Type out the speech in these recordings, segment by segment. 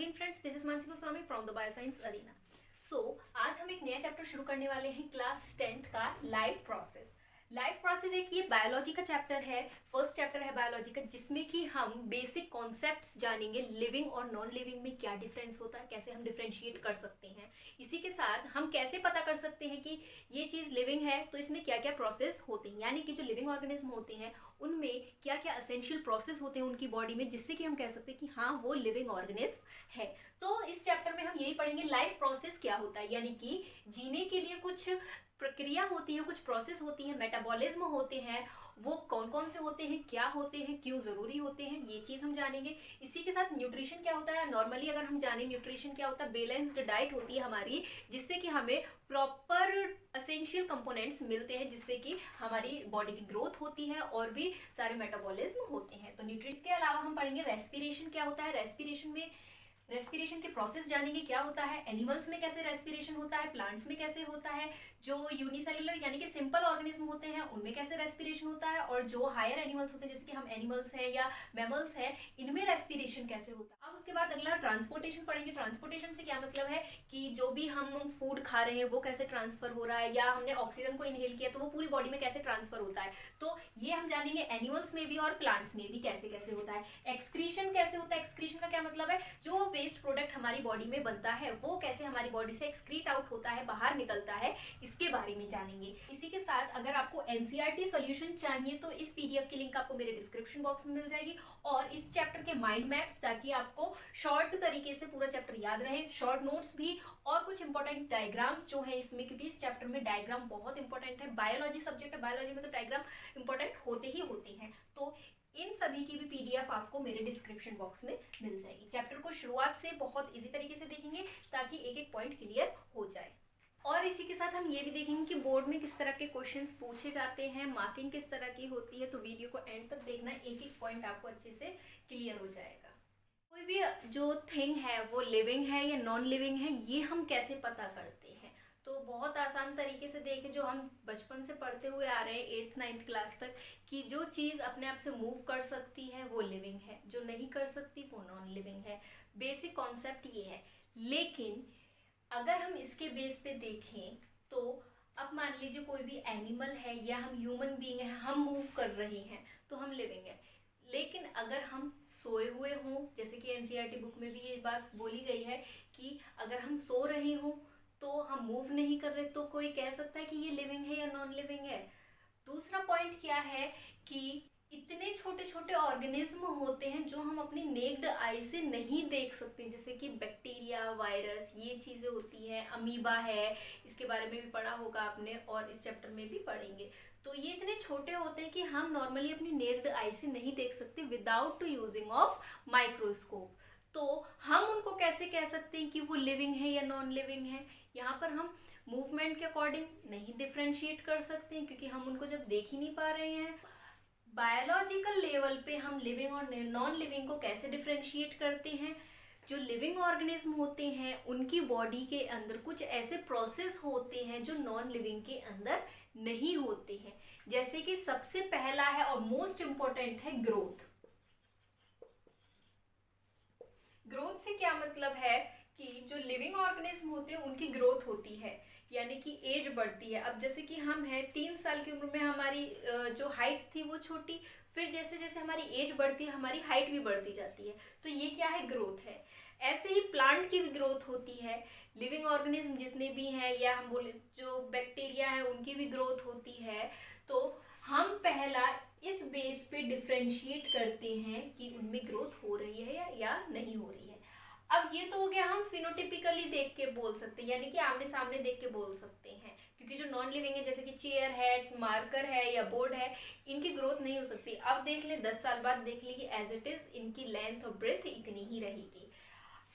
Again friends, this is Mansi Goswami from the bioscience arena. आज हम एक नया चैप्टर शुरू करने वाले हैं क्लास 10th का लाइफ प्रोसेस। लाइफ प्रोसेस एक ये बायोलॉजी का चैप्टर है, फर्स्ट चैप्टर है बायोलॉजी का, जिसमें कि हम बेसिक कॉन्सेप्ट्स जानेंगे। लिविंग और नॉन लिविंग में क्या डिफरेंस होता है, कैसे हम डिफरेंशिएट कर सकते हैं। इसी के साथ हम कैसे पता कर सकते हैं कि ये चीज़ लिविंग है तो इसमें क्या क्या प्रोसेस होते हैं, यानी कि जो लिविंग ऑर्गेनिज्म होते हैं उनमें क्या क्या असेंशियल प्रोसेस होते हैं उनकी बॉडी में, जिससे कि हम कह सकते हैं कि हाँ वो लिविंग ऑर्गेनिज्म है। तो इस चैप्टर में हम यही पढ़ेंगे लाइफ प्रोसेस क्या होता है, यानी कि जीने के लिए कुछ प्रक्रिया होती है, कुछ प्रोसेस होती है, मेटाबॉलिज्म होते हैं, वो कौन कौन से होते हैं, क्या होते हैं, क्यों ज़रूरी होते हैं, ये चीज़ हम जानेंगे। इसी के साथ न्यूट्रिशन क्या होता है। नॉर्मली अगर हम जाने न्यूट्रिशन क्या होता है, बैलेंस्ड डाइट होती है हमारी, जिससे कि हमें प्रॉपर असेंशियल कंपोनेंट्स मिलते हैं, जिससे कि हमारी बॉडी की ग्रोथ होती है और भी सारे मेटाबॉलिज्म होते हैं। तो न्यूट्रिशन के अलावा हम पढ़ेंगे रेस्पिरेशन क्या होता है। रेस्पिरेशन के प्रोसेस जानेंगे, क्या होता है, एनिमल्स में कैसे रेस्पिरेशन होता है, प्लांट्स में कैसे होता है, जो यूनिसेलुलर यानी कि सिंपल ऑर्गेनिज्म होते हैं उनमें कैसे रेस्पिरेशन होता है, और जो हायर एनिमल्स होते हैं जैसे कि हम एनिमल्स हैं या मैमल्स हैं, इनमें रेस्पिरेशन कैसे होता है। अब उसके बाद अगला ट्रांसपोर्टेशन पढ़ेंगे। ट्रांसपोर्टेशन से क्या मतलब है कि जो भी हम फूड खा रहे हैं वो कैसे ट्रांसफर हो रहा है, या हमने ऑक्सीजन को इनहेल किया तो वो पूरी बॉडी में कैसे ट्रांसफर होता है। तो ये हम जानेंगे एनिमल्स में भी और प्लांट्स में भी कैसे कैसे होता है। एक्सक्रीशन कैसे होता है, एक्सक्रीशन का क्या मतलब है, जो वेस्ट प्रोडक्ट हमारी बॉडी में बनता है वो कैसे हमारी बॉडी से एक्सक्रीट आउट होता है, बाहर निकलता है, इसके बारे में जानेंगे। इसी के साथ अगर आपको एनसीईआरटी सॉल्यूशन चाहिए तो इस पीडीएफ की लिंक आपको मेरे डिस्क्रिप्शन बॉक्स में मिल जाएगी, और इस चैप्टर के माइंड मैप्स, ताकि आपको शॉर्ट तरीके से पूरा चैप्टर याद रहे, शॉर्ट नोट्स भी, और कुछ इंपॉर्टेंट डायग्राम्स जो है इसमें, क्योंकि इस चैप्टर में डायग्राम बहुत इंपॉर्टेंट है। बायोलॉजी सब्जेक्ट है, बायोलॉजी में तो डायग्राम इंपॉर्टेंट होते ही होते हैं। तो इन सभी की भी पीडीएफ आपको मेरे डिस्क्रिप्शन बॉक्स में मिल जाएगी। चैप्टर को शुरुआत से बहुत इजी तरीके से देखेंगे ताकि एक एक पॉइंट क्लियर हो जाए। और इसी के साथ हम ये भी देखेंगे कि बोर्ड में किस तरह के क्वेश्चंस पूछे जाते हैं, मार्किंग किस तरह की होती है। तो वीडियो को एंड तक देखना, एक एक पॉइंट आपको अच्छे से क्लियर हो जाएगा। कोई भी जो थिंग है वो लिविंग है या नॉन लिविंग है, ये हम कैसे पता करते हैं। तो बहुत आसान तरीके से देखें, जो हम बचपन से पढ़ते हुए आ रहे हैं 8th 9th क्लास तक, कि जो चीज़ अपने आप से मूव कर सकती है वो लिविंग है, जो नहीं कर सकती वो नॉन लिविंग है। बेसिक कॉन्सेप्ट ये है। लेकिन अगर हम इसके बेस पे देखें तो अब मान लीजिए कोई भी एनिमल है या हम ह्यूमन बीइंग है, हम मूव कर रहे हैं तो हम लिविंग है। लेकिन अगर हम सोए हुए हों, जैसे कि एनसीईआरटी बुक में भी ये बात बोली गई है कि अगर हम सो रहे हों तो हम मूव नहीं कर रहे, तो कोई कह सकता है कि ये लिविंग है या नॉन लिविंग है। दूसरा पॉइंट क्या है कि इतने छोटे छोटे ऑर्गेनिज्म होते हैं जो हम अपनी नेक्ड आई से नहीं देख सकते, जैसे कि बैक्टीरिया, वायरस, ये चीज़ें होती हैं, अमीबा है, इसके बारे में भी पढ़ा होगा आपने और इस चैप्टर में भी पढ़ेंगे। तो ये इतने छोटे होते हैं कि हम नॉर्मली अपनी नेक्ड आई से नहीं देख सकते विदाउट यूजिंग ऑफ माइक्रोस्कोप। तो हम उनको कैसे कह सकते हैं कि वो लिविंग है या नॉन लिविंग है। यहाँ पर हम मूवमेंट के अकॉर्डिंग नहीं डिफ्रेंशिएट कर सकते हैं, क्योंकि हम उनको जब देख ही नहीं पा रहे हैं। बायोलॉजिकल लेवल पे हम लिविंग और नॉन लिविंग को कैसे डिफ्रेंशिएट करते हैं। जो लिविंग ऑर्गेनिज्म होते हैं उनकी बॉडी के अंदर कुछ ऐसे प्रोसेस होते हैं जो नॉन लिविंग के अंदर नहीं होते हैं। जैसे कि सबसे पहला है और मोस्ट इंपॉर्टेंट है ग्रोथ। ग्रोथ से क्या मतलब है कि जो लिविंग ऑर्गेनिज्म होते हैं उनकी ग्रोथ होती है, यानी कि एज बढ़ती है। अब जैसे कि हम हैं 3 साल की उम्र में हमारी जो हाइट थी वो छोटी, फिर जैसे जैसे हमारी एज बढ़ती है हमारी हाइट भी बढ़ती जाती है। तो ये क्या है, ग्रोथ है। ऐसे ही प्लांट की भी ग्रोथ होती है, लिविंग ऑर्गेनिज्म जितने भी हैं, या हम बोले जो बैक्टीरिया है उनकी भी ग्रोथ होती है। तो हम पहला इस बेस पे डिफ्रेंशिएट करते हैं कि उनमें ग्रोथ हो रही है या नहीं हो रही है। अब ये तो हो गया, हम फिनोटिपिकली देख के बोल सकते हैं, यानी कि आमने सामने देख के बोल सकते हैं। क्योंकि जो नॉन लिविंग है जैसे कि चेयर है, मार्कर है या बोर्ड है, इनकी ग्रोथ नहीं हो सकती। अब देख ले 10 साल बाद देख ले कि एज इट इज इनकी लेंथ और ब्रेथ इतनी ही रहेगी।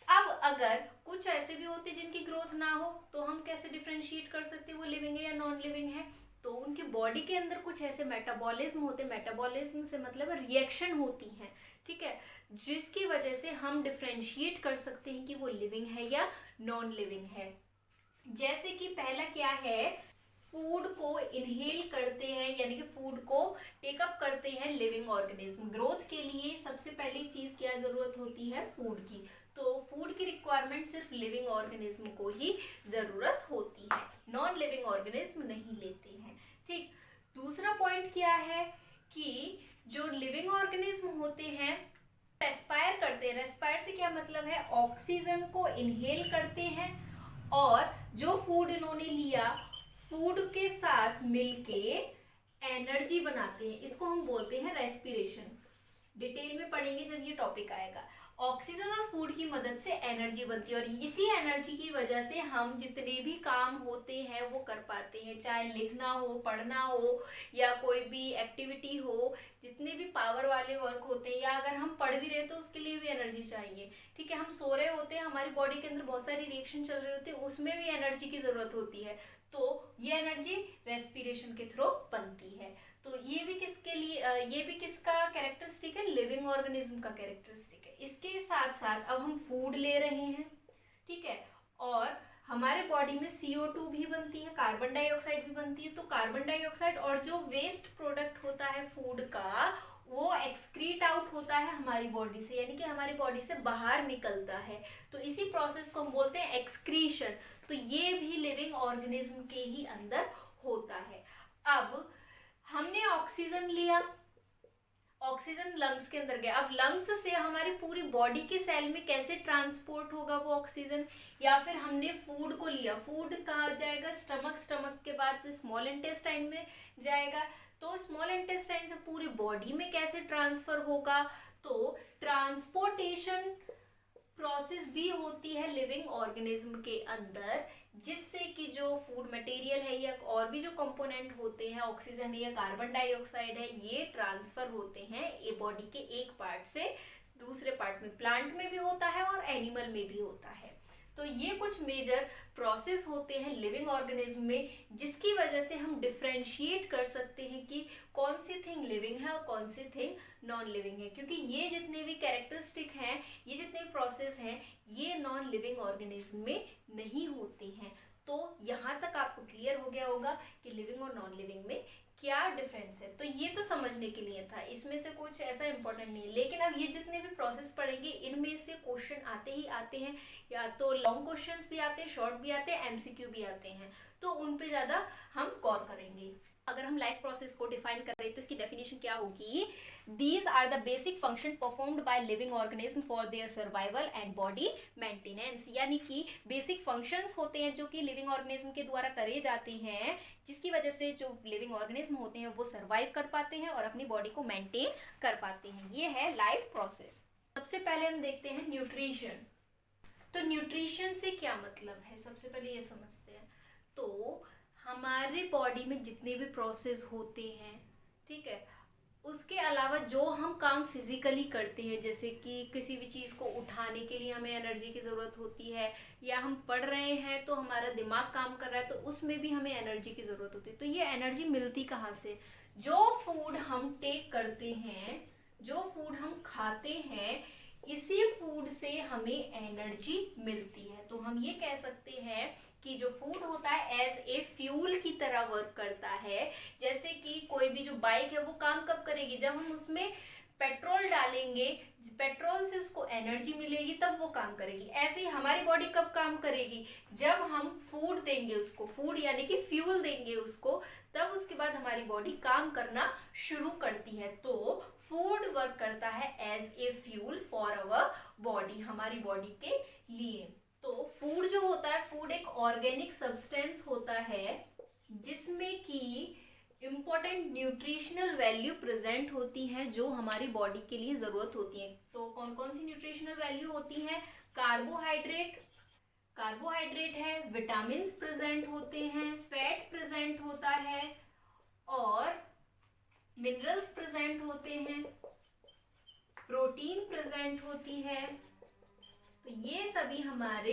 अब अगर कुछ ऐसे भी होते जिनकी ग्रोथ ना हो तो हम कैसे डिफ्रेंशिएट कर सकते हैं वो लिविंग है या नॉन लिविंग है। तो उनकी बॉडी के अंदर कुछ ऐसे मेटाबॉलिज्म होते, मेटाबॉलिज्म से मतलब रिएक्शन होती हैं, ठीक है, जिसकी वजह से हम डिफ्रेंशिएट कर सकते हैं कि वो लिविंग है या नॉन लिविंग है। जैसे कि पहला क्या है, फूड को इनहेल करते हैं, यानी कि फूड को टेकअप करते हैं लिविंग ऑर्गेनिज्म। ग्रोथ के लिए सबसे पहली चीज क्या जरूरत होती है, फूड की। तो फूड की रिक्वायरमेंट सिर्फ लिविंग ऑर्गेनिज्म को ही जरूरत होती है, नॉन लिविंग ऑर्गेनिज्म नहीं लेते हैं। ठीक, दूसरा पॉइंट क्या है कि जो लिविंग ऑर्गेनिज्म होते हैं रेस्पायर करते हैं। रेस्पायर से क्या मतलब है, ऑक्सीजन को इनहेल करते हैं और जो फूड इन्होंने लिया फूड के साथ मिलके एनर्जी बनाते हैं, इसको हम बोलते हैं रेस्पिरेशन। डिटेल में पढ़ेंगे जब ये टॉपिक आएगा। ऑक्सीजन और फूड की मदद से एनर्जी बनती है और इसी एनर्जी की वजह से हम जितने भी काम होते हैं वो कर पाते हैं, चाहे लिखना हो, पढ़ना हो या कोई भी एक्टिविटी हो, जितने भी पावर वाले वर्क होते हैं, या अगर हम पढ़ भी रहे हैं तो उसके लिए भी एनर्जी चाहिए। ठीक है, हम सो रहे होते हैं, हमारी बॉडी के अंदर बहुत सारी रिएक्शन चल रहे होते हैं, उसमें भी एनर्जी की जरूरत होती है, तो ये एनर्जी रेस्पिरेशन के थ्रू बनती है। तो ये भी किसके लिए, ये भी किसका कैरेक्टरिस्टिक है, लिविंग ऑर्गेनिज्म का कैरेक्टरिस्टिक है। इसके साथ साथ अब हम फूड ले रहे हैं, ठीक है, और हमारे बॉडी में CO2 भी बनती है, कार्बन डाइऑक्साइड भी बनती है। तो कार्बन डाइऑक्साइड और जो वेस्ट प्रोडक्ट होता है फूड का वो एक्सक्रीट आउट होता है हमारी बॉडी से, यानी कि हमारी बॉडी से बाहर निकलता है। तो इसी प्रोसेस को हम बोलते हैं एक्सक्रीशन। तो ये भी लिविंग ऑर्गेनिज्म के ही अंदर होता है। अब हमने ऑक्सीजन लिया, ऑक्सीजन लंग्स के अंदर गया, अब लंग्स से हमारी पूरी बॉडी के सेल में कैसे ट्रांसपोर्ट होगा वो ऑक्सीजन, या फिर हमने फूड को लिया, फूड कहाँ जाएगा, स्टमक, स्टमक के बाद स्मॉल इंटेस्टाइन में जाएगा, तो स्मॉल इंटेस्टाइन से पूरी बॉडी में कैसे ट्रांसफर होगा। तो ट्रांसपोर्टेशन प्रोसेस भी होती है लिविंग ऑर्गेनिज्म के अंदर, जिससे कि जो फूड मटेरियल है या और भी जो कंपोनेंट होते हैं, ऑक्सीजन है या कार्बन डाइऑक्साइड है, ये ट्रांसफर होते हैं ये बॉडी के एक पार्ट से दूसरे पार्ट में। प्लांट में भी होता है और एनिमल में भी होता है। तो ये कुछ मेजर प्रोसेस होते हैं लिविंग ऑर्गेनिज्म में, जिसकी वजह से हम डिफ्रेंशिएट कर सकते हैं कि कौन सी थिंग लिविंग है और कौन सी थिंग नॉन लिविंग है, क्योंकि ये जितने भी कैरेक्टरिस्टिक हैं, ये जितने भी प्रोसेस हैं, ये नॉन लिविंग ऑर्गेनिज्म में नहीं होते हैं। तो यहाँ तक आपको क्लियर हो गया होगा कि लिविंग और नॉन लिविंग में क्या डिफरेंस है। तो ये तो समझने के लिए था, इसमें से कुछ ऐसा इंपॉर्टेंट नहीं है। लेकिन अब ये जितने भी प्रोसेस पढ़ेंगे इनमें से क्वेश्चन आते ही आते हैं, या तो लॉन्ग क्वेश्चंस भी आते हैं, शॉर्ट भी आते हैं, MCQ भी आते हैं, तो उन पे ज़्यादा हम गौर करेंगे। अगर हम लाइफ प्रोसेस को डिफाइन करें तो इसकी डेफिनेशन क्या होगी, these are the basic function performed by living organism for their survival and body maintenance. यानी कि बेसिक फंक्शंस होते हैं जो कि लिविंग ऑर्गेनिज्म के द्वारा करे जाते हैं, जिसकी वजह से जो लिविंग ऑर्गेनिज्म होते हैं वो सर्वाइव कर पाते हैं और अपनी बॉडी को मेंटेन कर पाते हैं। ये है लाइफ प्रोसेस। सबसे पहले हम देखते हैं न्यूट्रिशन। तो न्यूट्रिशन से क्या मतलब है, सबसे पहले ये समझते हैं। तो हमारे बॉडी में जितने भी प्रोसेस होते हैं, ठीक है, उसके अलावा जो हम काम फिजिकली करते हैं, जैसे कि किसी भी चीज़ को उठाने के लिए हमें एनर्जी की ज़रूरत होती है, या हम पढ़ रहे हैं तो हमारा दिमाग काम कर रहा है तो उसमें भी हमें एनर्जी की ज़रूरत होती है। तो ये एनर्जी मिलती कहाँ से, जो फूड हम टेक करते हैं, जो फूड हम खाते हैं, इसी फूड से हमें एनर्जी मिलती है। तो हम ये कह सकते हैं कि जो फूड होता है एज ए फ्यूल की तरह वर्क करता है। जैसे कि कोई भी जो बाइक है वो काम कब करेगी, जब हम उसमें पेट्रोल डालेंगे, पेट्रोल से उसको एनर्जी मिलेगी तब वो काम करेगी। ऐसे ही हमारी बॉडी कब काम करेगी, जब हम फूड देंगे उसको, फूड यानी कि फ्यूल देंगे उसको, तब उसके बाद हमारी बॉडी काम करना शुरू करती है। तो फूड वर्क करता है as a fuel for our body, हमारी बॉडी के लिए। तो फूड जो होता है, फूड एक ऑर्गेनिक सब्सटेंस होता है जिसमें कि इम्पोर्टेंट न्यूट्रिशनल वैल्यू प्रेजेंट होती हैं जो हमारी बॉडी के लिए ज़रूरत होती है। तो कौन कौन सी न्यूट्रिशनल वैल्यू होती है, कार्बोहाइड्रेट, कार्बोहाइड्रेट है, विटामिन्स प्रेजेंट होते हैं, फैट प्रेजेंट होता है और मिनरल्स प्रेजेंट होते हैं, प्रोटीन प्रेजेंट होती है। तो ये सभी हमारे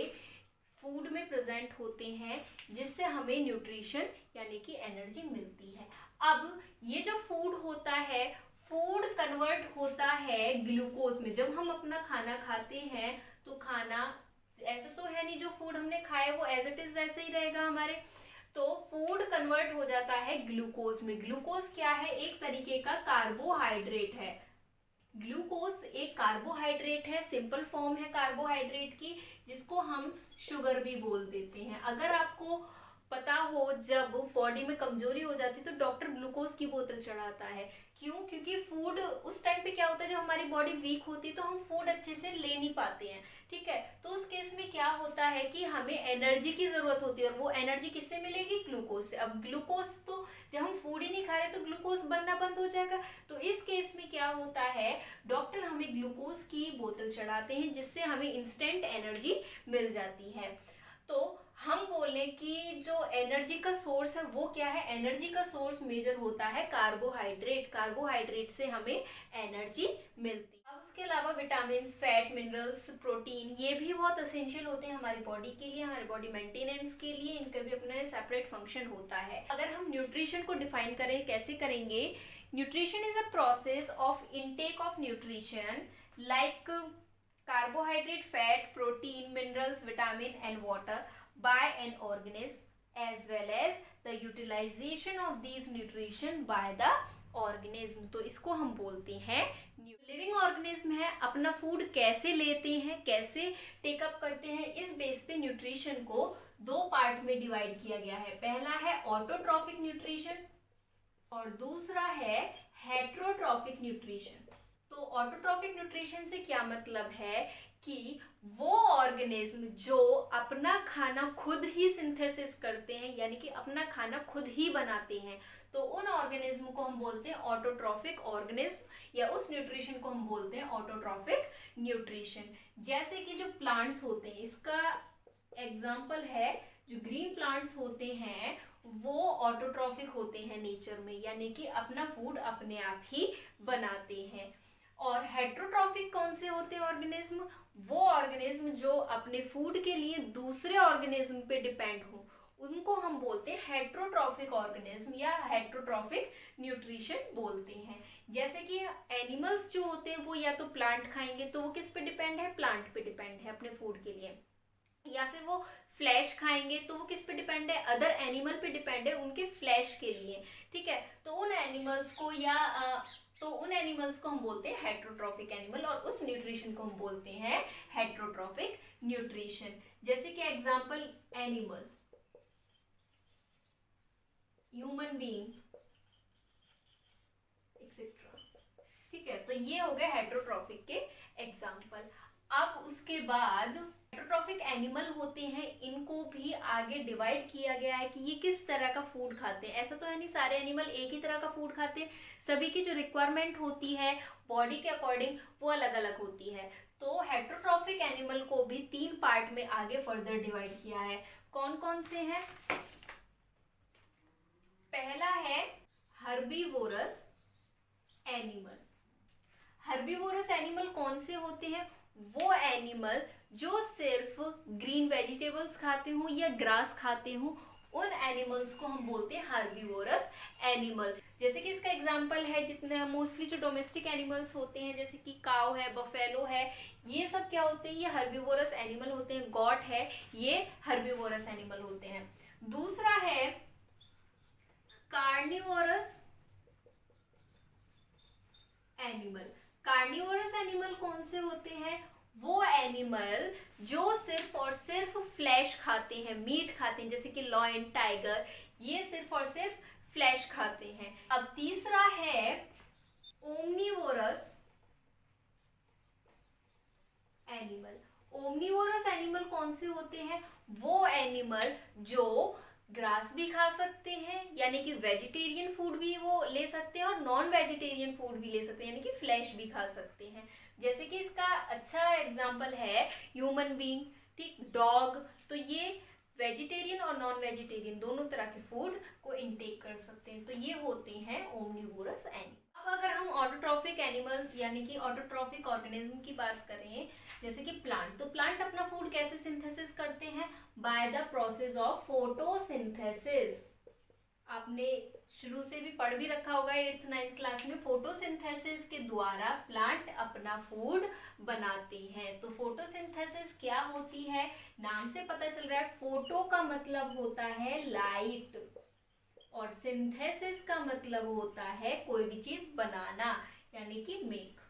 फूड में प्रेजेंट होते हैं जिससे हमें न्यूट्रिशन यानी कि एनर्जी मिलती है। अब ये जो फूड होता है, फूड कन्वर्ट होता है ग्लूकोज में। जब हम अपना खाना खाते हैं तो खाना ऐसा तो है नहीं जो फूड हमने खाया वो एज इट इज ऐसे ही रहेगा हमारे, तो फूड कन्वर्ट हो जाता है ग्लूकोज में। ग्लूकोज क्या है, एक तरीके का कार्बोहाइड्रेट है। ग्लूकोज एक कार्बोहाइड्रेट है, सिंपल फॉर्म है कार्बोहाइड्रेट की, जिसको हम शुगर भी बोल देते हैं। अगर आपको पता हो, जब बॉडी में कमजोरी हो जाती है तो डॉक्टर ग्लूकोज की बोतल चढ़ाता है। क्यों? क्योंकि फूड उस टाइम पे क्या होता है, जब हमारी बॉडी वीक होती है तो हम फूड अच्छे से ले नहीं पाते हैं, ठीक है। तो उस केस में क्या होता है कि हमें एनर्जी की जरूरत होती है, और वो एनर्जी किससे मिलेगी? ग्लूकोज से। अब ग्लूकोज तो जब हम फूड ही नहीं खा रहे तो ग्लूकोज बनना बंद हो जाएगा। तो इस केस में क्या होता है, डॉक्टर हमें ग्लूकोज की बोतल चढ़ाते हैं, जिससे हमें इंस्टेंट एनर्जी मिल जाती है। तो हम बोलें कि जो एनर्जी का सोर्स है वो क्या है? एनर्जी का सोर्स मेजर होता है कार्बोहाइड्रेट। कार्बोहाइड्रेट से हमें एनर्जी मिलती है। अब उसके अलावा विटामिन, फैट, मिनरल्स, प्रोटीन, ये भी बहुत असेंशियल होते हैं हमारी बॉडी के लिए, हमारी बॉडी मेंटेनेंस के लिए। इनका भी अपना सेपरेट फंक्शन होता है। अगर हम न्यूट्रिशन को डिफाइन करें, कैसे करेंगे? Nutrition is a process of intake of nutrition like carbohydrate, fat, protein, minerals, vitamin and water by an organism as well as the utilization of these nutrition by the organism। तो इसको हम बोलते हैं living organism है। अपना food कैसे लेते हैं, कैसे टेकअप करते हैं, इस बेस पे न्यूट्रिशन को दो पार्ट में डिवाइड किया गया है। पहला है ऑटोट्रॉफिक न्यूट्रिशन और दूसरा है हेट्रोट्रॉफिक न्यूट्रिशन। तो ऑटोट्रॉफिक न्यूट्रिशन से क्या मतलब है कि वो ऑर्गेनिज्म जो अपना खाना खुद ही सिंथेसिस करते हैं, यानी कि अपना खाना खुद ही बनाते हैं, तो उन ऑर्गेनिज्म को हम बोलते हैं ऑटोट्रॉफिक ऑर्गेनिज्म, या उस न्यूट्रिशन को हम बोलते हैं ऑटोट्रॉफिक न्यूट्रिशन। जैसे कि जो प्लांट्स होते हैं, इसका एग्जाम्पल है जो ग्रीन प्लांट्स होते हैं वो ऑटोट्रॉफिक होते हैं नेचर में, यानी कि अपना फूड अपने आप ही बनाते हैं। और हेट्रोट्रॉफिक कौन से होते हैं ऑर्गेनिज्म? वो ऑर्गेनिज्म जो अपने फूड के लिए दूसरे ऑर्गेनिज्म पे डिपेंड हो, उनको हम बोलते हैं हेट्रोट्रॉफिक ऑर्गेनिज्म या हेट्रोट्रॉफिक न्यूट्रिशन बोलते हैं। जैसे कि एनिमल्स जो होते हैं वो या तो प्लांट खाएंगे तो वो किस पे डिपेंड है? प्लांट पे डिपेंड है अपने फूड के लिए। या फिर वो फ्लैश खाएंगे तो वो किस पे डिपेंड है? अदर एनिमल पे डिपेंड है उनके फ्लैश के लिए, ठीक है। तो उन एनिमल्स को हम बोलते हैं हेट्रोट्रॉफिक एनिमल, और उस न्यूट्रिशन को हम बोलते हैं हेट्रोट्रॉफिक न्यूट्रिशन। जैसे कि example animal, human being etcetera, ठीक है। तो ये हो गए हेट्रोट्रॉफिक के एग्जांपल। अब उसके बाद हेट्रोट्रॉफिक एनिमल होते हैं, इनको भी आगे डिवाइड किया गया है कि ये किस तरह का फूड खाते हैं। ऐसा तो है नहीं सारे एनिमल एक ही तरह का फूड खाते हैं, सभी की जो रिक्वायरमेंट होती है बॉडी के अकॉर्डिंग वो अलग अलग होती है। तो हेट्रोट्रॉफिक एनिमल को भी 3 पार्ट में आगे फर्दर डिवाइड किया है। कौन कौन से हैं? पहला है हर्बीवोरस एनिमल। हर्बीवोरस एनिमल कौन से होते हैं? वो एनिमल जो सिर्फ ग्रीन वेजिटेबल्स खाते हो या ग्रास खाते हो, उन एनिमल्स को हम बोलते हैं हर्बीवोरस एनिमल। जैसे कि इसका एग्जांपल है जितने मोस्टली जो डोमेस्टिक एनिमल्स होते हैं, जैसे कि काऊ है, बफेलो है, ये सब क्या होते हैं? ये हर्बीवोरस एनिमल होते हैं। गॉट है, ये हर्बीवोरस एनिमल होते हैं। दूसरा है कार्निवोरस एनिमल। कार्निवोरस एनिमल कौन से होते हैं? वो एनिमल जो सिर्फ और सिर्फ फ्लैश खाते हैं, मीट खाते हैं, जैसे कि लॉयन, टाइगर, ये सिर्फ और सिर्फ फ्लैश खाते हैं। अब तीसरा है ओमनीवोरस एनिमल। ओमनीवोरस एनिमल कौन से होते हैं? वो एनिमल जो ग्रास भी खा सकते हैं, यानी कि वेजिटेरियन फूड भी वो ले सकते हैं, और नॉन वेजिटेरियन फूड भी ले सकते हैं, यानी कि फ्लैश भी खा सकते हैं। जैसे कि इसका अच्छा एग्जांपल है ह्यूमन बीइंग, ठीक, डॉग। तो ये वेजिटेरियन और नॉन वेजिटेरियन दोनों तरह के फूड को इनटेक कर सकते हैं। तो ये होते हैं ओमनीवोरस एनिमल। अब अगर हम ऑटोट्रॉफिक एनिमल यानी कि ऑटोट्रॉफिक ऑर्गेनिज्म की बात करें, जैसे कि प्लांट, तो प्लांट अपना फूड कैसे सिंथेसिस करते हैं? By the process of photosynthesis. आपने शुरू से भी पढ़ भी रखा होगा 8th 9th क्लास में, फोटोसिंथेसिस के द्वारा प्लांट अपना फूड बनाते हैं। तो फोटोसिंथेसिस क्या होती है? नाम से पता चल रहा है, फोटो का मतलब होता है लाइट और सिंथेसिस का मतलब होता है कोई भी चीज बनाना, यानी कि मेक।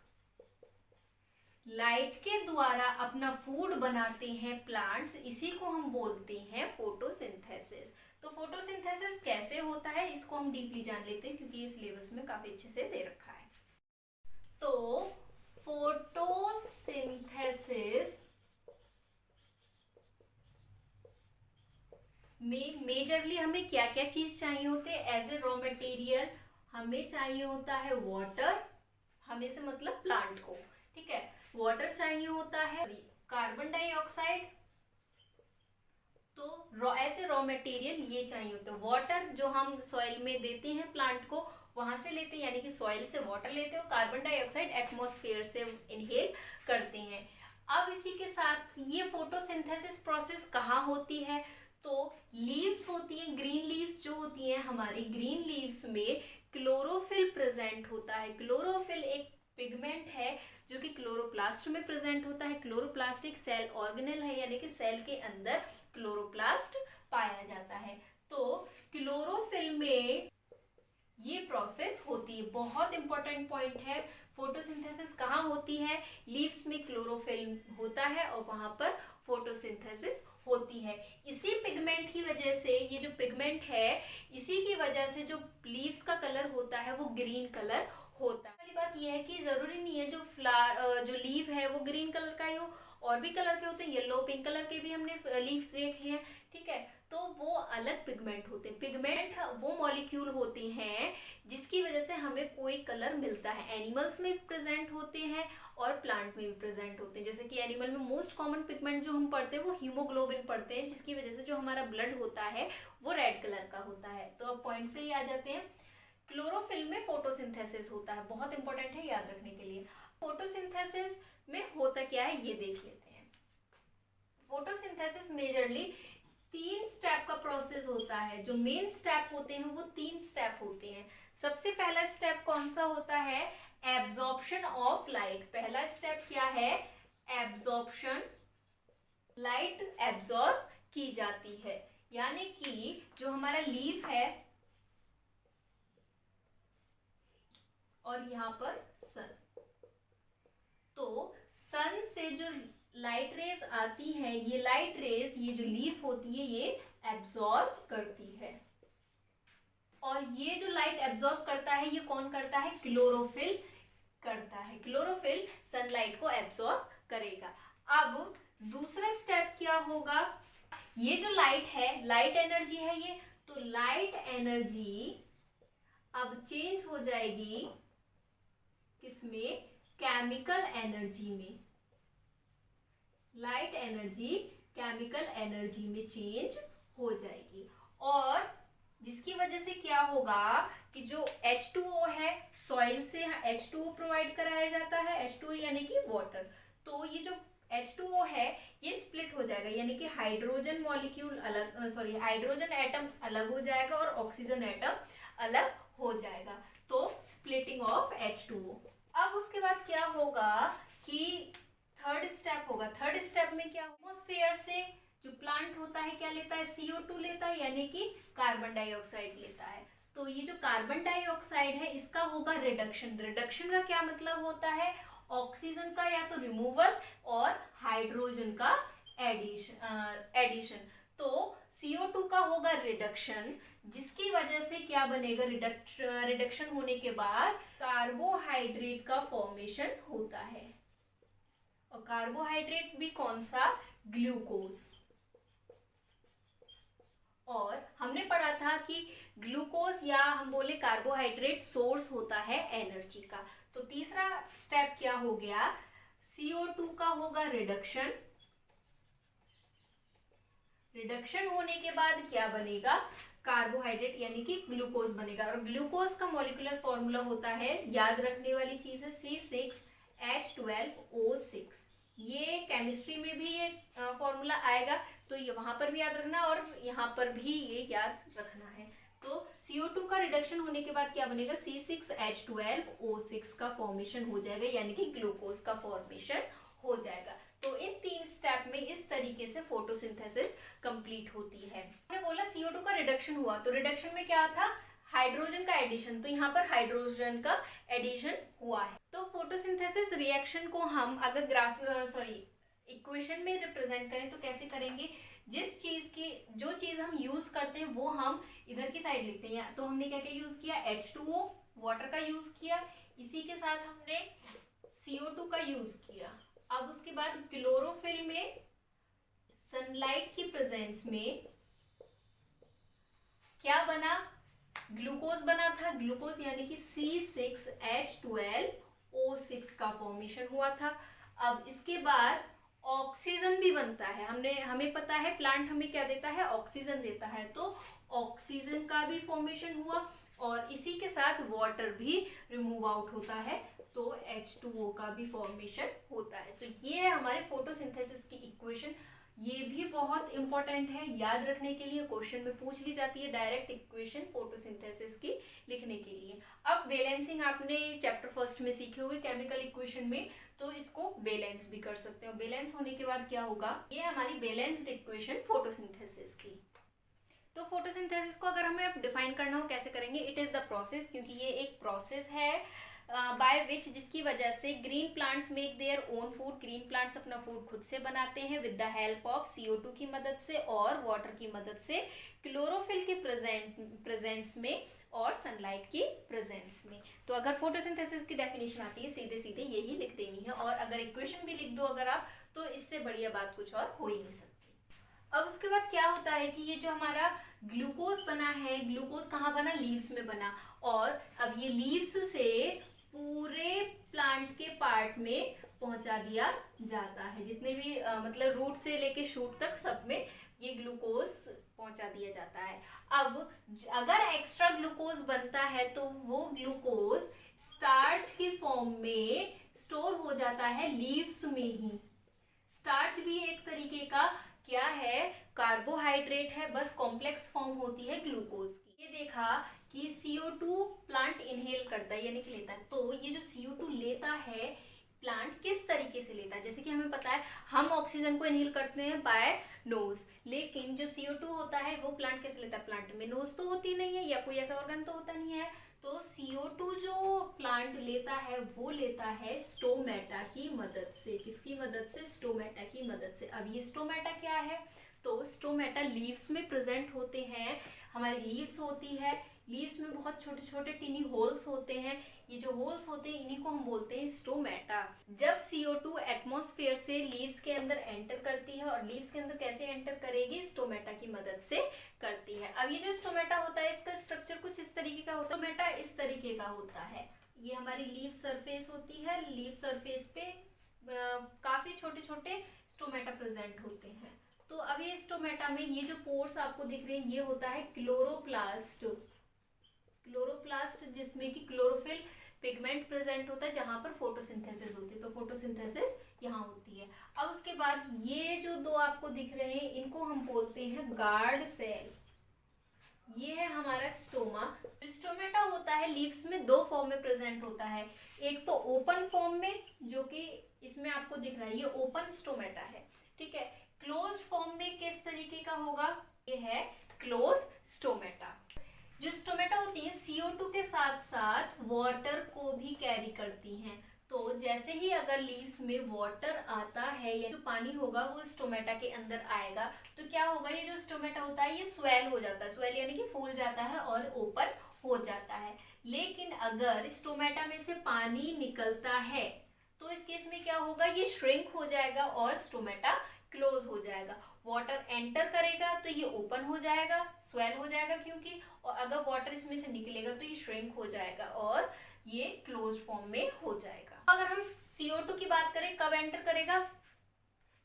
लाइट के द्वारा अपना फूड बनाते हैं प्लांट्स, इसी को हम बोलते हैं फोटोसिंथेसिस। तो फोटोसिंथेसिस कैसे होता है इसको हम डीपली जान लेते हैं, क्योंकि ये सिलेबस में काफी अच्छे से दे रखा है। तो फोटोसिंथेसिस में मेजरली हमें क्या क्या चीज चाहिए होते हैं एज ए रॉ मटेरियल? हमें चाहिए होता है वाटर, हमें से मतलब प्लांट को, ठीक है, वाटर चाहिए होता है, कार्बन डाइऑक्साइड, तो ऐसे रॉ मटेरियल ये चाहिए होते हैं। वाटर जो हम सॉइल में देते हैं प्लांट को, वहां से लेते हैं, यानी कि सॉइल से वाटर लेते हो। कार्बन डाइऑक्साइड एटमॉस्फेयर से इनहेल करते हैं। अब इसी के साथ ये फोटोसिंथेसिस प्रोसेस कहाँ होती है? तो लीव्स होती हैं, ग्रीन लीव्स जो होती हैं हमारी, ग्रीन लीव्स में क्लोरोफिल प्रेजेंट होता है। क्लोरोफिल एक पिगमेंट है जो कि क्लोरोप्लास्ट में प्रेजेंट होता है। क्लोरोप्लास्ट एक सेल ऑर्गेनेल है, यानी कि सेल के अंदर क्लोरोप्लास्ट पाया जाता है। तो क्लोरोफिल में ये प्रोसेस होती है। बहुत इंपॉर्टेंट पॉइंट है, फोटोसिंथेसिस कहाँ होती है? लीव्स में क्लोरोफिल होता है और वहां पर फोटोसिंथेसिस होती है। इसी पिगमेंट की वजह से, ये जो पिगमेंट है इसी की वजह से जो लीव्स का कलर होता है वो ग्रीन कलर होता है। पहली बात यह है कि जरूरी नहीं है जो लीव है वो ग्रीन कलर का ही हो, और भी कलर के होते हैं, येलो पिंक कलर के भी हमने लीव्स देखे हैं, ठीक है। तो वो अलग पिगमेंट होते हैं। पिगमेंट वो मॉलिक्यूल होते हैं जिसकी वजह से हमें कोई कलर मिलता है। एनिमल्स में भी प्रेजेंट होते हैं और प्लांट में भी प्रेजेंट होते हैं। जैसे कि एनिमल में मोस्ट कॉमन पिगमेंट जो हम पढ़ते हैं वो हीमोग्लोबिन पढ़ते हैं, जिसकी वजह से जो हमारा ब्लड होता है वो रेड कलर का होता है। तो अब पॉइंट पे ही आ जाते हैं। क्लोरोफिल में फोटोसिंथेसिस होता है, बहुत इंपॉर्टेंट है याद रखने के लिए। फोटोसिंथेसिस में होता क्या है ये देख लेते हैं। फोटोसिंथेसिस मेजरली 3 स्टेप का प्रोसेस होता है। जो मेन स्टेप होते हैं वो 3 स्टेप होते हैं। सबसे पहला स्टेप कौन सा होता है? Absorption of light. पहला स्टेप क्या है? एब्जॉर्प्शन, लाइट एब्जॉर्ब की जाती है, यानी कि जो हमारा लीफ है और यहाँ पर सन, तो सन से जो लाइट रेज आती है, ये लाइट रेज, ये जो लीफ होती है ये एब्जॉर्ब करती है। और ये जो लाइट एब्जॉर्ब करता है ये कौन करता है? क्लोरोफिल करता है। क्लोरोफिल सनलाइट को एब्जॉर्ब करेगा। अब दूसरा स्टेप क्या होगा? ये जो लाइट है, लाइट एनर्जी है ये, तो लाइट एनर्जी अब चेंज हो जाएगी किसमें? केमिकल एनर्जी में। लाइट एनर्जी केमिकल एनर्जी में चेंज हो जाएगी, और जिसकी वजह से क्या होगा कि जो H2O है, सॉइल से H2O प्रोवाइड कराया जाता है, H2O यानी कि वाटर। तो ये जो H2O है ये स्प्लिट हो जाएगा, यानी कि हाइड्रोजन मॉलिक्यूल अलग, हाइड्रोजन एटम अलग हो जाएगा और ऑक्सीजन एटम अलग हो जाएगा। तो स्प्लिटिंग ऑफ H2O। अब उसके बाद क्या होगा कि थर्ड स्टेप होगा। थर्ड स्टेप में क्या, एटमॉस्फेयर से जो प्लांट होता है क्या लेता है? CO2 लेता है, यानी कि कार्बन डाइऑक्साइड लेता है। तो ये जो कार्बन डाइऑक्साइड है इसका होगा रिडक्शन। रिडक्शन का क्या मतलब होता है? ऑक्सीजन का या तो रिमूवल और हाइड्रोजन का एडिशन। तो CO2 का होगा रिडक्शन, जिसकी वजह से क्या बनेगा? रिडक्शन होने के बाद कार्बोहाइड्रेट का फॉर्मेशन होता है। और कार्बोहाइड्रेट भी कौन सा? ग्लूकोज। और हमने पढ़ा था कि ग्लूकोज या हम बोले कार्बोहाइड्रेट सोर्स होता है एनर्जी का। तो तीसरा स्टेप क्या हो गया? CO2 का होगा रिडक्शन। रिडक्शन होने के बाद क्या बनेगा? कार्बोहाइड्रेट यानी कि ग्लूकोज बनेगा। और ग्लूकोज का मॉलिक्यूलर फॉर्मूला होता है, याद रखने वाली चीज है, C6H12O6। ये केमिस्ट्री में भी ये फॉर्मूला आएगा, तो ये वहां पर भी याद रखना और यहाँ पर भी ये याद रखना है। तो CO2 का रिडक्शन होने के बाद क्या बनेगा? C6H12O6 का फॉर्मेशन हो जाएगा, यानी कि ग्लूकोज का फॉर्मेशन हो जाएगा। तो इन 3 स्टेप में इस तरीके से फोटोसिंथेसिस कंप्लीट होती है। हमने बोला CO2 का रिडक्शन हुआ, तो रिडक्शन में क्या था? हाइड्रोजन का एडिशन, तो यहाँ पर हाइड्रोजन का एडिशन हुआ है। तो फोटोसिंथेसिस रिएक्शन को हम अगर इक्वेशन में रिप्रेजेंट करें तो कैसे करेंगे, जिस चीज की जो चीज हम यूज करते हैं वो हम इधर की साइड लिखते हैं। तो हमने क्या क्या यूज किया, H2O वाटर का यूज किया, इसी के साथ हमने CO2 का यूज किया। अब उसके बाद क्लोरोफिल में सनलाइट की प्रेजेंस में क्या बना, ग्लूकोज बना था। ग्लूकोज यानी कि C6H12O6 का फॉर्मेशन हुआ था। अब इसके बाद ऑक्सीजन भी बनता है। हमें पता है प्लांट हमें क्या देता है, ऑक्सीजन देता है, तो ऑक्सीजन का भी फॉर्मेशन हुआ और इसी के साथ वाटर भी रिमूव आउट होता है, तो H2O का भी फॉर्मेशन होता है। तो ये है हमारे फोटोसिंथेसिस की इक्वेशन। ये भी बहुत इंपॉर्टेंट है, याद रखने के लिए क्वेश्चन में पूछ ली जाती है डायरेक्ट इक्वेशन फोटोसिंथेसिस की लिखने के लिए। अब बैलेंसिंग आपने चैप्टर फर्स्ट में सीखे होंगे केमिकल इक्वेशन में, तो इसको बैलेंस भी कर सकते हो। बैलेंस होने के बाद क्या होगा, ये हमारी बैलेंस्ड इक्वेशन फोटोसिंथेसिस की। तो फोटोसिंथेसिस को अगर हमें अब डिफाइन करना हो कैसे करेंगे, इट इज द प्रोसेस, क्योंकि ये एक प्रोसेस है बाय विच, जिसकी वजह से green plants make their own food, green plants अपना फूड खुद से बनाते हैं with the help of CO2 की मदद से और वाटर की मदद से, क्लोरोफिल की प्रेजेंस में और सनलाइट की प्रेजेंस में। तो अगर फोटोसिंथेसिस की डेफिनेशन आती है सीधे सीधे यही लिख देनी है, और अगर इक्वेशन भी लिख दो अगर आप, तो इससे बढ़िया बात कुछ और हो ही नहीं सकती। अब उसके बाद क्या होता है कि ये जो हमारा ग्लूकोज बना है, ग्लूकोज कहाँ बना, लीव्स में बना, और अब ये लीव्स से पूरे प्लांट के पार्ट में पहुंचा दिया जाता है, जितने भी मतलब रूट से लेके शूट तक सब में ये ग्लूकोज पहुंचा दिया जाता है। अब अगर एक्स्ट्रा ग्लूकोज बनता है तो वो ग्लूकोज स्टार्च की फॉर्म में स्टोर हो जाता है लीव्स में ही। स्टार्च भी एक तरीके का क्या है, कार्बोहाइड्रेट है, बस कॉम्प्लेक्स फॉर्म होती है ग्लूकोज की। ये देखा कि CO2 प्लांट इनहेल करता है यानी कि लेता है, तो ये जो CO2 लेता है प्लांट किस तरीके से लेता है, जैसे कि हमें पता है हम ऑक्सीजन को इनहेल करते हैं बाय नोज, लेकिन जो CO2 होता है वो प्लांट कैसे लेता है, प्लांट में नोज तो होती नहीं है या कोई ऐसा ऑर्गन तो होता नहीं है, तो CO2 जो प्लांट लेता है वो लेता है स्टोमेटा की मदद से। किसकी मदद से, स्टोमेटा की मदद से। अब ये स्टोमेटा क्या है, तो स्टोमेटा लीव्स में प्रेजेंट होते हैं। हमारी लीव्स होती है, लीव्स में बहुत छोटे छोटे टिनी होल्स होते हैं, ये जो होल्स होते हैं इन्हीं को हम बोलते हैं स्टोमेटा। जब CO2 एटमॉस्फेयर से लीव्स के अंदर एंटर करती है, और लीव्स के अंदर कैसे एंटर करेगी, स्टोमेटा की मदद से करती है। अब ये जो स्टोमेटा होता है इसका स्ट्रक्चर कुछ इस तरीके का होता है, स्टोमेटा इस तरीके का होता है, ये हमारी लीव सरफेस होती है, लीव सरफेस पे काफी छोटे छोटे स्टोमेटा प्रेजेंट होते हैं। तो अब ये स्टोमेटा में ये जो पोर्स आपको दिख रहे हैं ये होता है क्लोरोप्लास्ट, क्लोरोप्लास्ट जिसमें कि क्लोरोफिल पिगमेंट प्रेजेंट होता है जहां पर फोटोसिंथेसिस होती है, तो फोटोसिंथेसिस यहाँ होती है। अब उसके बाद ये जो दो आपको दिख रहे हैं इनको हम बोलते हैं गार्ड सेल, ये है हमारा स्टोमा। स्टोमेटा होता है लीव्स में दो फॉर्म में प्रेजेंट होता है, एक तो ओपन फॉर्म में जो कि इसमें आपको दिख रहा है ये ओपन स्टोमेटा है, ठीक है। क्लोज्ड फॉर्म में किस तरीके का होगा, ये है क्लोज स्टोमेटा। जो स्टोमेटा होती है CO2 के साथ साथ वाटर को भी कैरी करती हैं, तो जैसे ही अगर लीव्स में वाटर आता है या जो पानी होगा वो स्टोमेटा के अंदर आएगा, तो क्या होगा, ये जो स्टोमेटा होता है ये स्वेल हो जाता है, स्वेल यानी कि फूल जाता है और ओपन हो जाता है। लेकिन अगर स्टोमेटा में से पानी निकलता है तो इस केस में क्या होगा, ये श्रिंक हो जाएगा और स्टोमेटा क्लोज हो जाएगा। वाटर एंटर करेगा तो ये ओपन हो जाएगा, स्वेल हो जाएगा क्योंकि, और अगर वाटर इसमें से निकलेगा तो ये श्रिंक हो जाएगा और ये क्लोज फॉर्म में हो जाएगा। अगर हम CO2 की बात करें कब एंटर करेगा,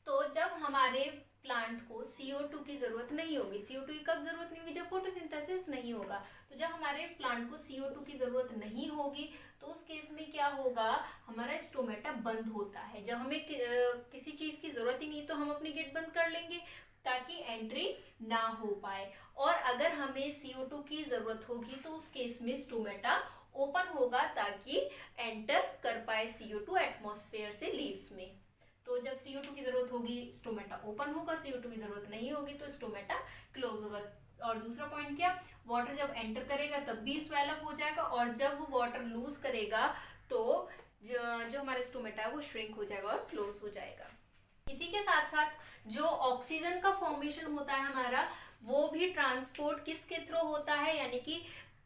तो जब हमारे प्लांट को CO2 की जरूरत नहीं होगी। CO2 की कब जरूरत नहीं होगी, जब फोटोसिंथेसिस नहीं होगा। तो जब हमारे प्लांट को CO2 की जरूरत नहीं होगी तो उस केस में क्या होगा, हमारा स्टोमेटा बंद होता है। जब हमें किसी चीज की जरूरत ही नहीं तो हम अपनी गेट बंद कर लेंगे ताकि एंट्री ना हो पाए, और अगर हमें CO2 की जरूरत होगी तो उस केस में स्टोमेटा ओपन होगा ताकि एंटर कर पाए CO2 एटमॉस्फेयर से लीव्स में। तो जब CO2 की जरूरत होगी स्टोमेटा ओपन होगा, CO2 की जरूरत नहीं होगी तो स्टोमेटा क्लोज होगा। और दूसरा पॉइंट क्या, वाटर जब एंटर करेगा तब भी स्वेल अप हो जाएगा, और जब वो वाटर लूज करेगा तो जो हमारा स्टोमेटा है वो श्रिंक हो जाएगा और क्लोज हो जाएगा। इसी के साथ साथ जो ऑक्सीजन का फॉर्मेशन होता है हमारा, वो भी ट्रांसपोर्ट किसके थ्रू होता है, यानी कि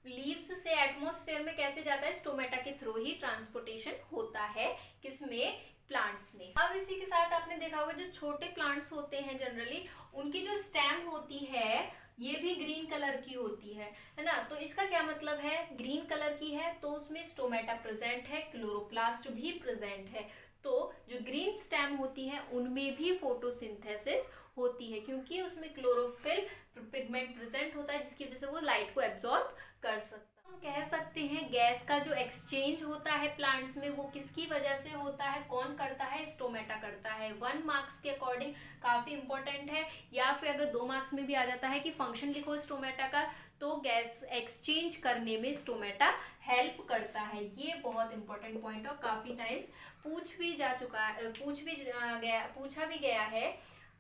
लीव्स से एटमॉस्फेयर में कैसे जाता है, स्टोमेटा के थ्रू ही ट्रांसपोर्टेशन होता है, किसमें, प्लांट्स में। अब इसी के साथ आपने देखा होगा जो छोटे प्लांट्स होते हैं जनरली, उनकी जो स्टेम होती है ये भी ग्रीन कलर की होती है ना। तो इसका क्या मतलब है, ग्रीन कलर की है तो उसमें स्टोमेटा प्रेजेंट है, क्लोरोप्लास्ट भी प्रेजेंट है। तो जो ग्रीन स्टेम होती है उनमें भी फोटोसिंथेसिस होती है, क्योंकि उसमें क्लोरोफिल पिगमेंट प्रेजेंट होता है, जिसकी वजह से वो लाइट को एब्जॉर्ब कर सकता है। हम कह सकते हैं गैस का जो एक्सचेंज होता है प्लांट्स में वो किसकी वजह से होता है, कौन करता है, स्टोमेटा करता है। 1 मार्क्स के अकॉर्डिंग काफी इंपॉर्टेंट है, या फिर अगर 2 मार्क्स में भी आ जाता है कि फंक्शन लिखो स्टोमेटा का, तो गैस एक्सचेंज करने में स्टोमेटा हेल्प करता है। ये बहुत इंपॉर्टेंट पॉइंट और काफी टाइम्स पूछा भी गया है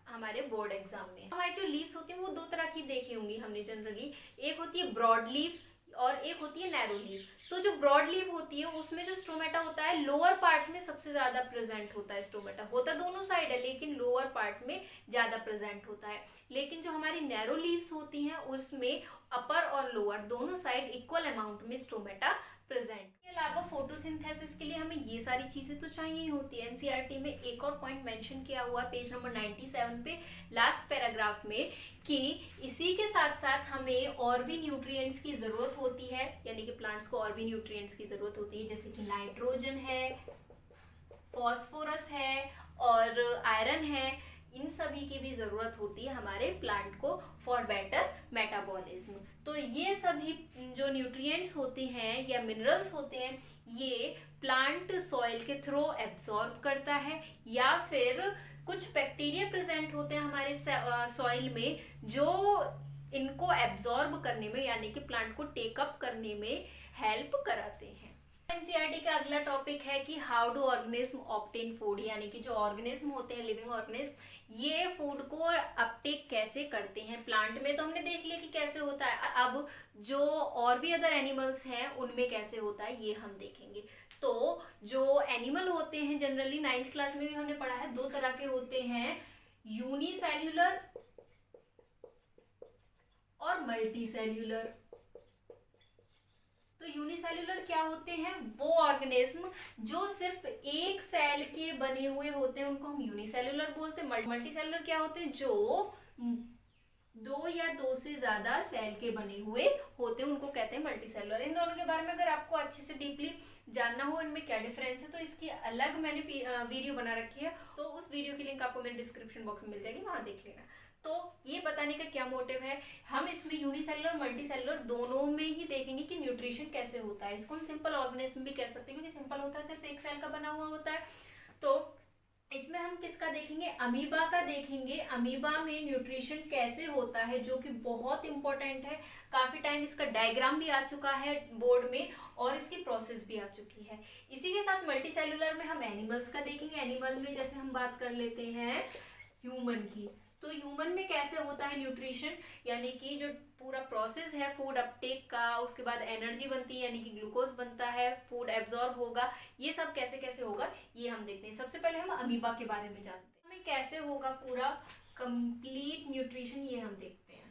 हमारे बोर्ड एग्जाम में। हमारी जो लीव्स होती हैं वो 2 तरह की देखी होंगी हमने जनरली, एक होती है ब्रॉड लीव और एक होती है नैरो लीव। तो जो ब्रॉड लीव होती है उसमें जो स्टोमेटा होता है लोअर पार्ट में सबसे ज्यादा प्रेजेंट होता है, स्टोमेटा होता दोनों साइड है लेकिन लोअर पार्ट में ज्यादा प्रेजेंट होता है। लेकिन जो हमारी नैरो लीव्स होती हैं उसमें अपर और लोअर दोनों साइड इक्वल अमाउंट में स्टोमेटा प्रेजेंट। इसके अलावा फोटोसिंथेसिस के लिए हमें ये सारी चीजें तो चाहिए ही होती है। एनसीईआरटी में एक और पॉइंट मेंशन किया हुआ है पेज नंबर 97 पे लास्ट पैराग्राफ में, कि इसी के साथ साथ हमें और भी न्यूट्रिएंट्स की जरूरत होती है, यानी कि प्लांट्स को और भी न्यूट्रिएंट्स की जरूरत होती है, जैसे कि नाइट्रोजन है, फॉस्फोरस है और आयरन है। इन सभी की भी जरूरत होती है हमारे प्लांट को फॉर बेटर मेटाबॉलिज्म। तो ये सभी जो न्यूट्रिएंट्स होते हैं या मिनरल्स होते हैं ये प्लांट सॉइल के थ्रू एब्जॉर्ब करता है, या फिर कुछ बैक्टीरिया प्रेजेंट होते हैं हमारे सॉइल में जो इनको एब्जॉर्ब करने में यानी कि प्लांट को टेकअप करने में हेल्प कराते हैं। एनसीईआरटी का अगला टॉपिक है कि how do organism obtain food, यानी कि जो ऑर्गेनिज्म होते हैं लिविंग ऑर्गेनिज्म ये फूड को अपटेक कैसे करते हैं। प्लांट में तो हमने देख लिया कि कैसे होता है, अब जो और भी अदर एनिमल्स हैं उनमें कैसे होता है ये हम देखेंगे। तो जो एनिमल होते हैं जनरली 9th क्लास में भी हमने पढ़ा है, 2 तरह के होते हैं, यूनिसेल्यूलर और मल्टीसेल्यूलर। तो यूनिसेल्यूलर क्या होते हैं, वो ऑर्गेनिज्म जो सिर्फ एक सेल के बने हुए होते हैं उनको हम यूनिसेल्यूलर बोलते हैं। मल्टीसेल्यूलर क्या होते हैं, जो 2 या 2 से ज्यादा सेल के बने हुए होते हैं उनको कहते हैं मल्टीसेल्यूलर। इन दोनों के बारे में अगर आपको अच्छे से डीपली जानना हो इनमें क्या डिफरेंस है तो इसकी अलग मैंने वीडियो बना रखी है, तो उस वीडियो की लिंक आपको मेरे डिस्क्रिप्शन बॉक्स में मिल जाएगी, वहां देख लेना। तो ये बताने का क्या मोटिव है, हम इसमें यूनिसेल्युलर मल्टीसेल्युलर दोनों में ही देखेंगे कि न्यूट्रिशन कैसे होता है। इसको हम सिंपल ऑर्गेनिज्म भी कह सकते हैं क्योंकि सिंपल होता है, सिर्फ एक सेल का बना हुआ होता है। तो इसमें हम किसका देखेंगे, अमीबा का देखेंगे। अमीबा में न्यूट्रिशन कैसे होता है जो कि बहुत इंपॉर्टेंट है, काफी टाइम इसका डायग्राम भी आ चुका है बोर्ड में और इसकी प्रोसेस भी आ चुकी है। इसी के साथ मल्टीसेल्युलर में हम एनिमल्स का देखेंगे। एनिमल में जैसे हम बात कर लेते हैं ह्यूमन की, तो ह्यूमन में कैसे होता है न्यूट्रिशन, यानी कि जो पूरा प्रोसेस है फूड अपटेक का, उसके बाद एनर्जी बनती है यानी कि ग्लूकोज बनता है, फूड एब्जॉर्ब होगा, ये सब कैसे कैसे होगा ये हम देखते हैं। सबसे पहले हम अमीबा के बारे में जानते हैं, हमें कैसे होगा पूरा कंप्लीट न्यूट्रिशन ये हम देखते हैं।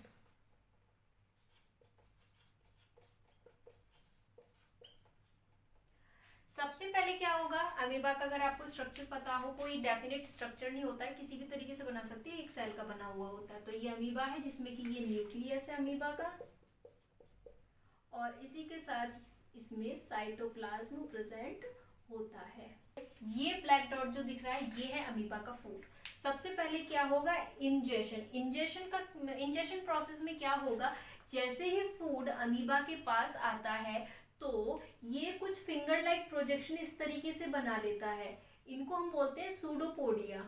सबसे पहले क्या होगा, अमीबा का अगर आपको स्ट्रक्चर पता हो, कोई डेफिनेट स्ट्रक्चर नहीं होता है, किसी भी तरीके से बना सकते हैं, एक सेल का बना हुआ होता है। तो ये अमीबा है जिसमें कि ये न्यूक्लियस है अमीबा का, और इसी के साथ इसमें साइटोप्लाज्म प्रेजेंट होता है। ये ब्लैक डॉट जो दिख रहा है ये है अमीबा का फूड। सबसे पहले क्या होगा, इंजेशन प्रोसेस में क्या होगा, जैसे ही फूड अमीबा के पास आता है तो ये कुछ फिंगर लाइक प्रोजेक्शन इस तरीके से बना लेता है, इनको हम बोलते हैं सूडोपोडिया।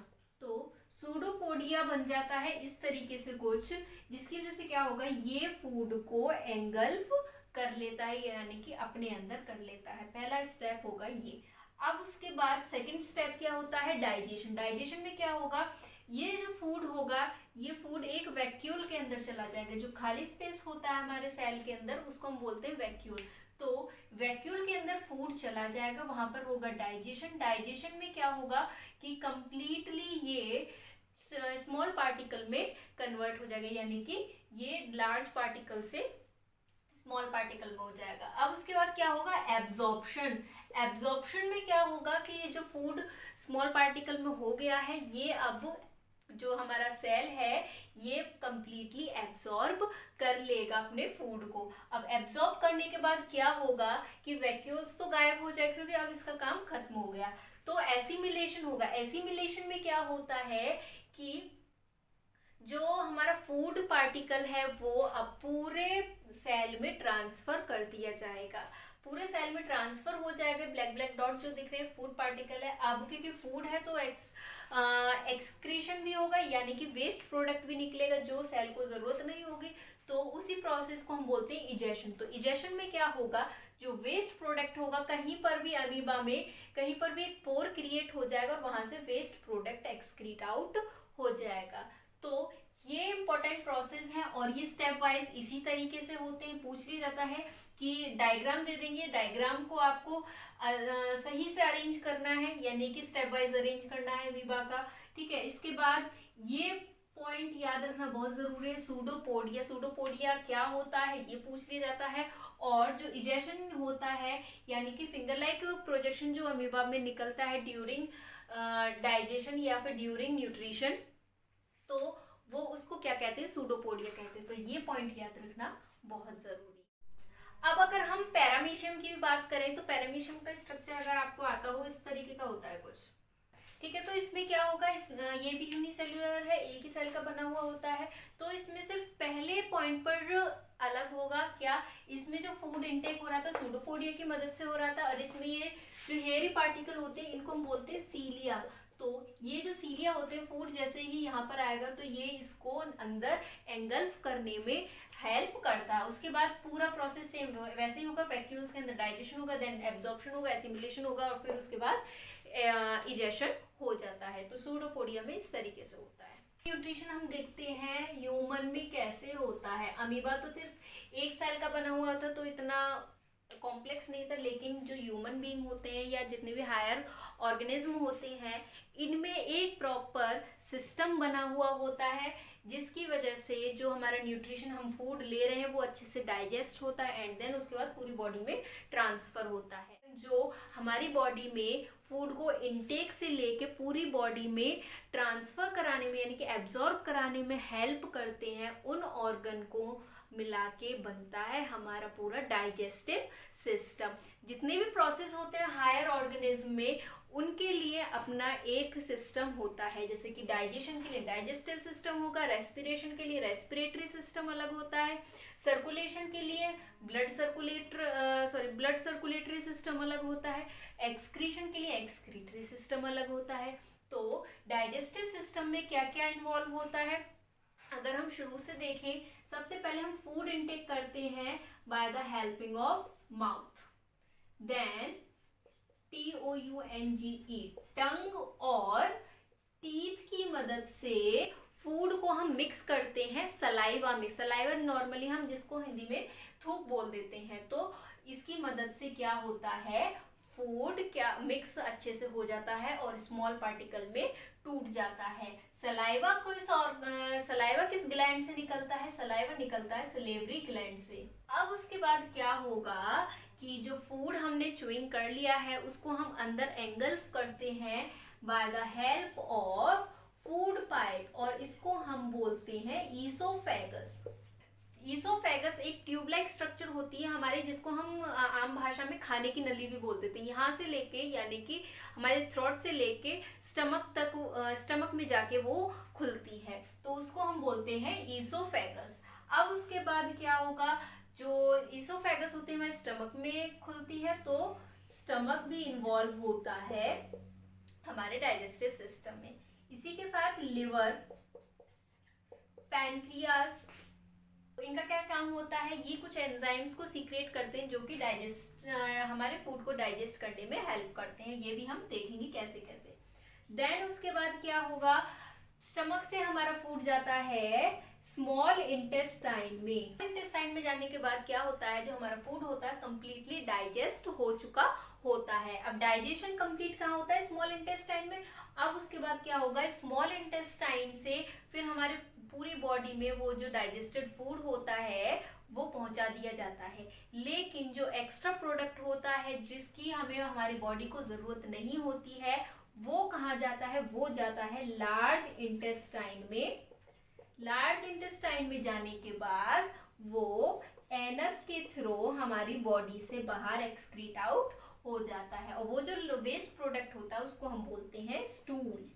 तो सूडोपोडिया बन जाता है इस तरीके से कुछ, जिसकी वजह से क्या होगा, ये फूड को एंगल्फ कर लेता है यानी कि अपने अंदर कर लेता है। पहला स्टेप होगा ये। अब उसके बाद सेकंड स्टेप क्या होता है, डाइजेशन। डाइजेशन में क्या होगा, ये जो फूड होगा, ये फूड एक वैक्यूल के अंदर चला जाएगा। जो खाली स्पेस होता है हमारे सेल के अंदर उसको हम बोलते हैं वैक्यूल। तो वैक्यूल के अंदर फूड चला जाएगा, वहां पर होगा डाइजेशन। डाइजेशन में क्या होगा कि कंप्लीटली ये स्मॉल पार्टिकल में कन्वर्ट हो जाएगा, यानी कि ये लार्ज पार्टिकल से स्मॉल पार्टिकल में हो जाएगा। अब उसके बाद क्या होगा, एब्जॉर्प्शन। एब्जॉर्प्शन में क्या होगा कि ये जो फूड स्मॉल पार्टिकल में हो गया है, ये अब जो हमारा सेल है ये कंप्लीटली एब्जॉर्ब कर लेगा अपने फूड को। अब एब्जॉर्ब करने के बाद क्या होगा कि वैक्यूल्स तो गायब हो जाएगा क्योंकि अब इसका काम खत्म हो गया। तो एसिमिलेशन होगा। एसिमिलेशन में क्या होता है कि जो हमारा फूड पार्टिकल है वो अब पूरे सेल में ट्रांसफर कर दिया जाएगा, पूरे सेल में ट्रांसफर हो जाएगा। ब्लैक ब्लैक डॉट जो दिख रहे हैं फूड पार्टिकल है। अब क्योंकि फूड है तो एक्सक्रीशन भी होगा, यानी कि वेस्ट प्रोडक्ट भी निकलेगा जो सेल को जरूरत नहीं होगी। तो उसी प्रोसेस को हम बोलते हैं इजेशन। तो इजेशन में क्या होगा, जो वेस्ट प्रोडक्ट होगा कहीं पर भी अमीबा में कहीं पर भी एक पोर क्रिएट हो जाएगा और वहां से वेस्ट प्रोडक्ट एक्सक्रीट आउट हो जाएगा। तो ये इंपॉर्टेंट प्रोसेस है और ये स्टेप वाइज इसी तरीके से होते हैं। पूछ लिया जाता है कि डायग्राम दे देंगे, डायग्राम को आपको सही से अरेंज करना है, यानी कि स्टेप वाइज अरेंज करना है अमीबा का। ठीक है, इसके बाद ये पॉइंट याद रखना बहुत जरूरी है। सूडोपोडिया, सूडोपोडिया क्या होता है ये पूछ लिया जाता है। और जो इजेशन होता है यानी कि फिंगर लाइक प्रोजेक्शन जो अमीबा में निकलता है ड्यूरिंग डाइजेशन या फिर ड्यूरिंग न्यूट्रिशन, तो वो उसको क्या कहते हैं, सूडोपोडिया कहते हैं। तो ये पॉइंट याद रखना बहुत जरूरी। अब अगर हम पैरामीशियम की भी बात करें तो पैरामीशियम का स्ट्रक्चर अगर आपको आता हो इस तरीके का होता है कुछ। ठीक है, तो इसमें क्या होगा, ये भी यूनिसेल्युलर है, एक ही सेल का बना हुआ होता है। तो इसमें सिर्फ पहले पॉइंट पर अलग होगा क्या, इसमें जो फूड इनटेक हो रहा था सूडोपोडिया की मदद से हो रहा था, और इसमें ये जो हेयरी पार्टिकल होते हैं इनको हम बोलते हैं सीलिया। तो ये जो सीलिया होते हैं फूड जैसे ही यहाँ पर आएगा तो ये इसको अंदर एंगल्फ करने में हेल्प करता है। उसके बाद पूरा प्रोसेस सेम वैसे ही होगा, वैक्यूल्स के अंदर डाइजेशन होगा, देन एब्जॉर्प्शन होगा, एसिमिलेशन होगा और फिर उसके बाद इजेशन हो जाता है। तो सूडोपोडिया में इस तरीके से होता है। न्यूट्रिशन हम देखते हैं ह्यूमन में कैसे होता है। अमीबा तो सिर्फ एक सेल का बना हुआ था तो इतना कॉम्प्लेक्स नहीं था, लेकिन जो ह्यूमन बीइंग होते हैं या जितने भी हायर ऑर्गेनिज्म होते हैं इनमें एक प्रॉपर सिस्टम बना हुआ होता है, जिसकी वजह से जो हमारा न्यूट्रिशन हम फूड ले रहे हैं वो अच्छे से डाइजेस्ट होता है एंड देन उसके बाद पूरी बॉडी में ट्रांसफर होता है। जो हमारी बॉडी में फूड को इनटेक से लेके पूरी बॉडी में ट्रांसफर कराने में यानी कि एब्जॉर्ब कराने में हेल्प करते हैं, उन ऑर्गन को मिला के बनता है हमारा पूरा डाइजेस्टिव सिस्टम। जितने भी प्रोसेस होते हैं हायर ऑर्गेनिज्म में उनके लिए अपना एक सिस्टम होता है, जैसे कि डाइजेशन के लिए डाइजेस्टिव सिस्टम होगा, रेस्पिरेशन के लिए रेस्पिरेटरी सिस्टम अलग होता है, सर्कुलेशन के लिए ब्लड सर्कुलेटरी सिस्टम अलग होता है, एक्सक्रीशन के लिए एक्सक्रीटरी सिस्टम अलग होता है। तो डाइजेस्टिव सिस्टम में क्या क्या इन्वॉल्व होता है, अगर हम शुरू से देखें, सबसे पहले हम फूड इनटेक करते हैं by the helping of mouth, then TOUNGE tongue और टीथ की मदद से फूड को हम मिक्स करते हैं सलाइवा में। सलाइवा नॉर्मली हम जिसको हिंदी में थूक बोल देते हैं, तो इसकी मदद से क्या होता है, फूड क्या मिक्स अच्छे से हो जाता है और स्मॉल पार्टिकल में टूट जाता है। सलाइवा को सलाइवा किस ग्लैंड से निकलता है, सलाइवा निकलता है सलेवरी ग्लैंड से। अब उसके बाद क्या होगा कि जो फूड हमने च्यूइंग कर लिया है उसको हम अंदर एंगल्फ करते हैं by the help of food pipe और इसको हम बोलते हैं ईसोफेगस। ईसोफेगस एक ट्यूब लाइक स्ट्रक्चर होती है हमारे, जिसको हम आम भाषा में खाने की नली भी बोल देते हैं। यहाँ से लेके यानी कि हमारे थ्रोट से लेके स्टमक तक, स्टमक में जाके वो खुलती है, तो उसको हम बोलते हैं ईसोफेगस। अब उसके बाद क्या होगा, जो ईसोफेगस होते हैं हमारे स्टमक में खुलती है, तो स्टमक भी इन्वॉल्व होता है हमारे डाइजेस्टिव सिस्टम में। इसी के साथ लिवर, पैनक्रियास, इनका क्या काम होता है, ये कुछ एंजाइम्स को सीक्रेट करते हैं जो कि हमारे फूड को डाइजेस्ट करने में हेल्प करते हैं। ये भी हम देखेंगे कैसे कैसे। देन उसके बाद क्या होगा, स्टमक से हमारा फूड जाता है स्मॉल इंटेस्टाइन में। इंटेस्टाइन में जाने के बाद क्या होता है, जो हमारा फूड होता है कंप्लीटली डाइजेस्ट हो चुका होता है। अब डाइजेशन कंप्लीट कहाँ होता है, स्मॉल इंटेस्टाइन में। अब उसके बाद क्या होगा, स्मॉल इंटेस्टाइन से फिर हमारे पूरी बॉडी में वो जो डाइजेस्टेड फूड होता है वो पहुंचा दिया जाता है। लेकिन जो एक्स्ट्रा प्रोडक्ट होता है जिसकी हमें हमारी बॉडी को जरूरत नहीं होती है, वो कहाँ जाता है, वो जाता है लार्ज इंटेस्टाइन में। लार्ज इंटेस्टाइन में जाने के बाद वो एनस के थ्रू हमारी बॉडी से बाहर एक्सक्रीट आउट हो जाता है, और वो जो वेस्ट प्रोडक्ट होता है उसको हम बोलते हैं स्टूल।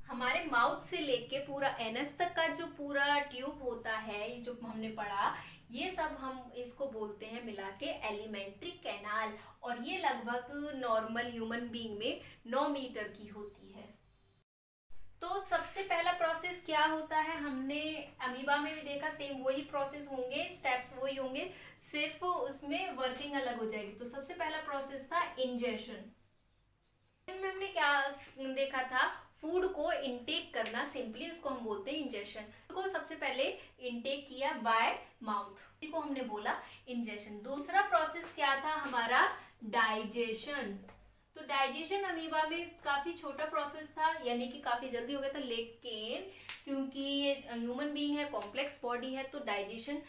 हमारे माउथ से लेके पूरा एनस तक का जो पूरा ट्यूब होता है, ये जो हमने पढ़ा, ये सब हम इसको बोलते हैं मिला के एलिमेंट्री कैनाल, और ये लगभग नॉर्मल ह्यूमन बीइंग में 9 मीटर की होती है। तो सबसे पहला प्रोसेस क्या होता है, हमने अमीबा में भी देखा, सेम वही प्रोसेस होंगे, स्टेप्स वही होंगे, सिर्फ उसमें वर्किंग अलग हो जाएगी। तो सबसे पहला प्रोसेस था इंजेशन में। हमने क्या देखा था, फूड को इनटेक करना, सिंपली उसको हम बोलते हैं इंजेशन। को सबसे पहले इनटेक किया बाय माउथ, को हमने बोला इंजेशन। दूसरा प्रोसेस क्या था हमारा, डाइजेशन। तो डाइजेशन अमीबा में काफी छोटा प्रोसेस था, यानी कि काफी जल्दी हो गया था, लेकिन क्योंकि ये ह्यूमन बीइंग है, कॉम्प्लेक्स बॉडी है, तो डाइजेशन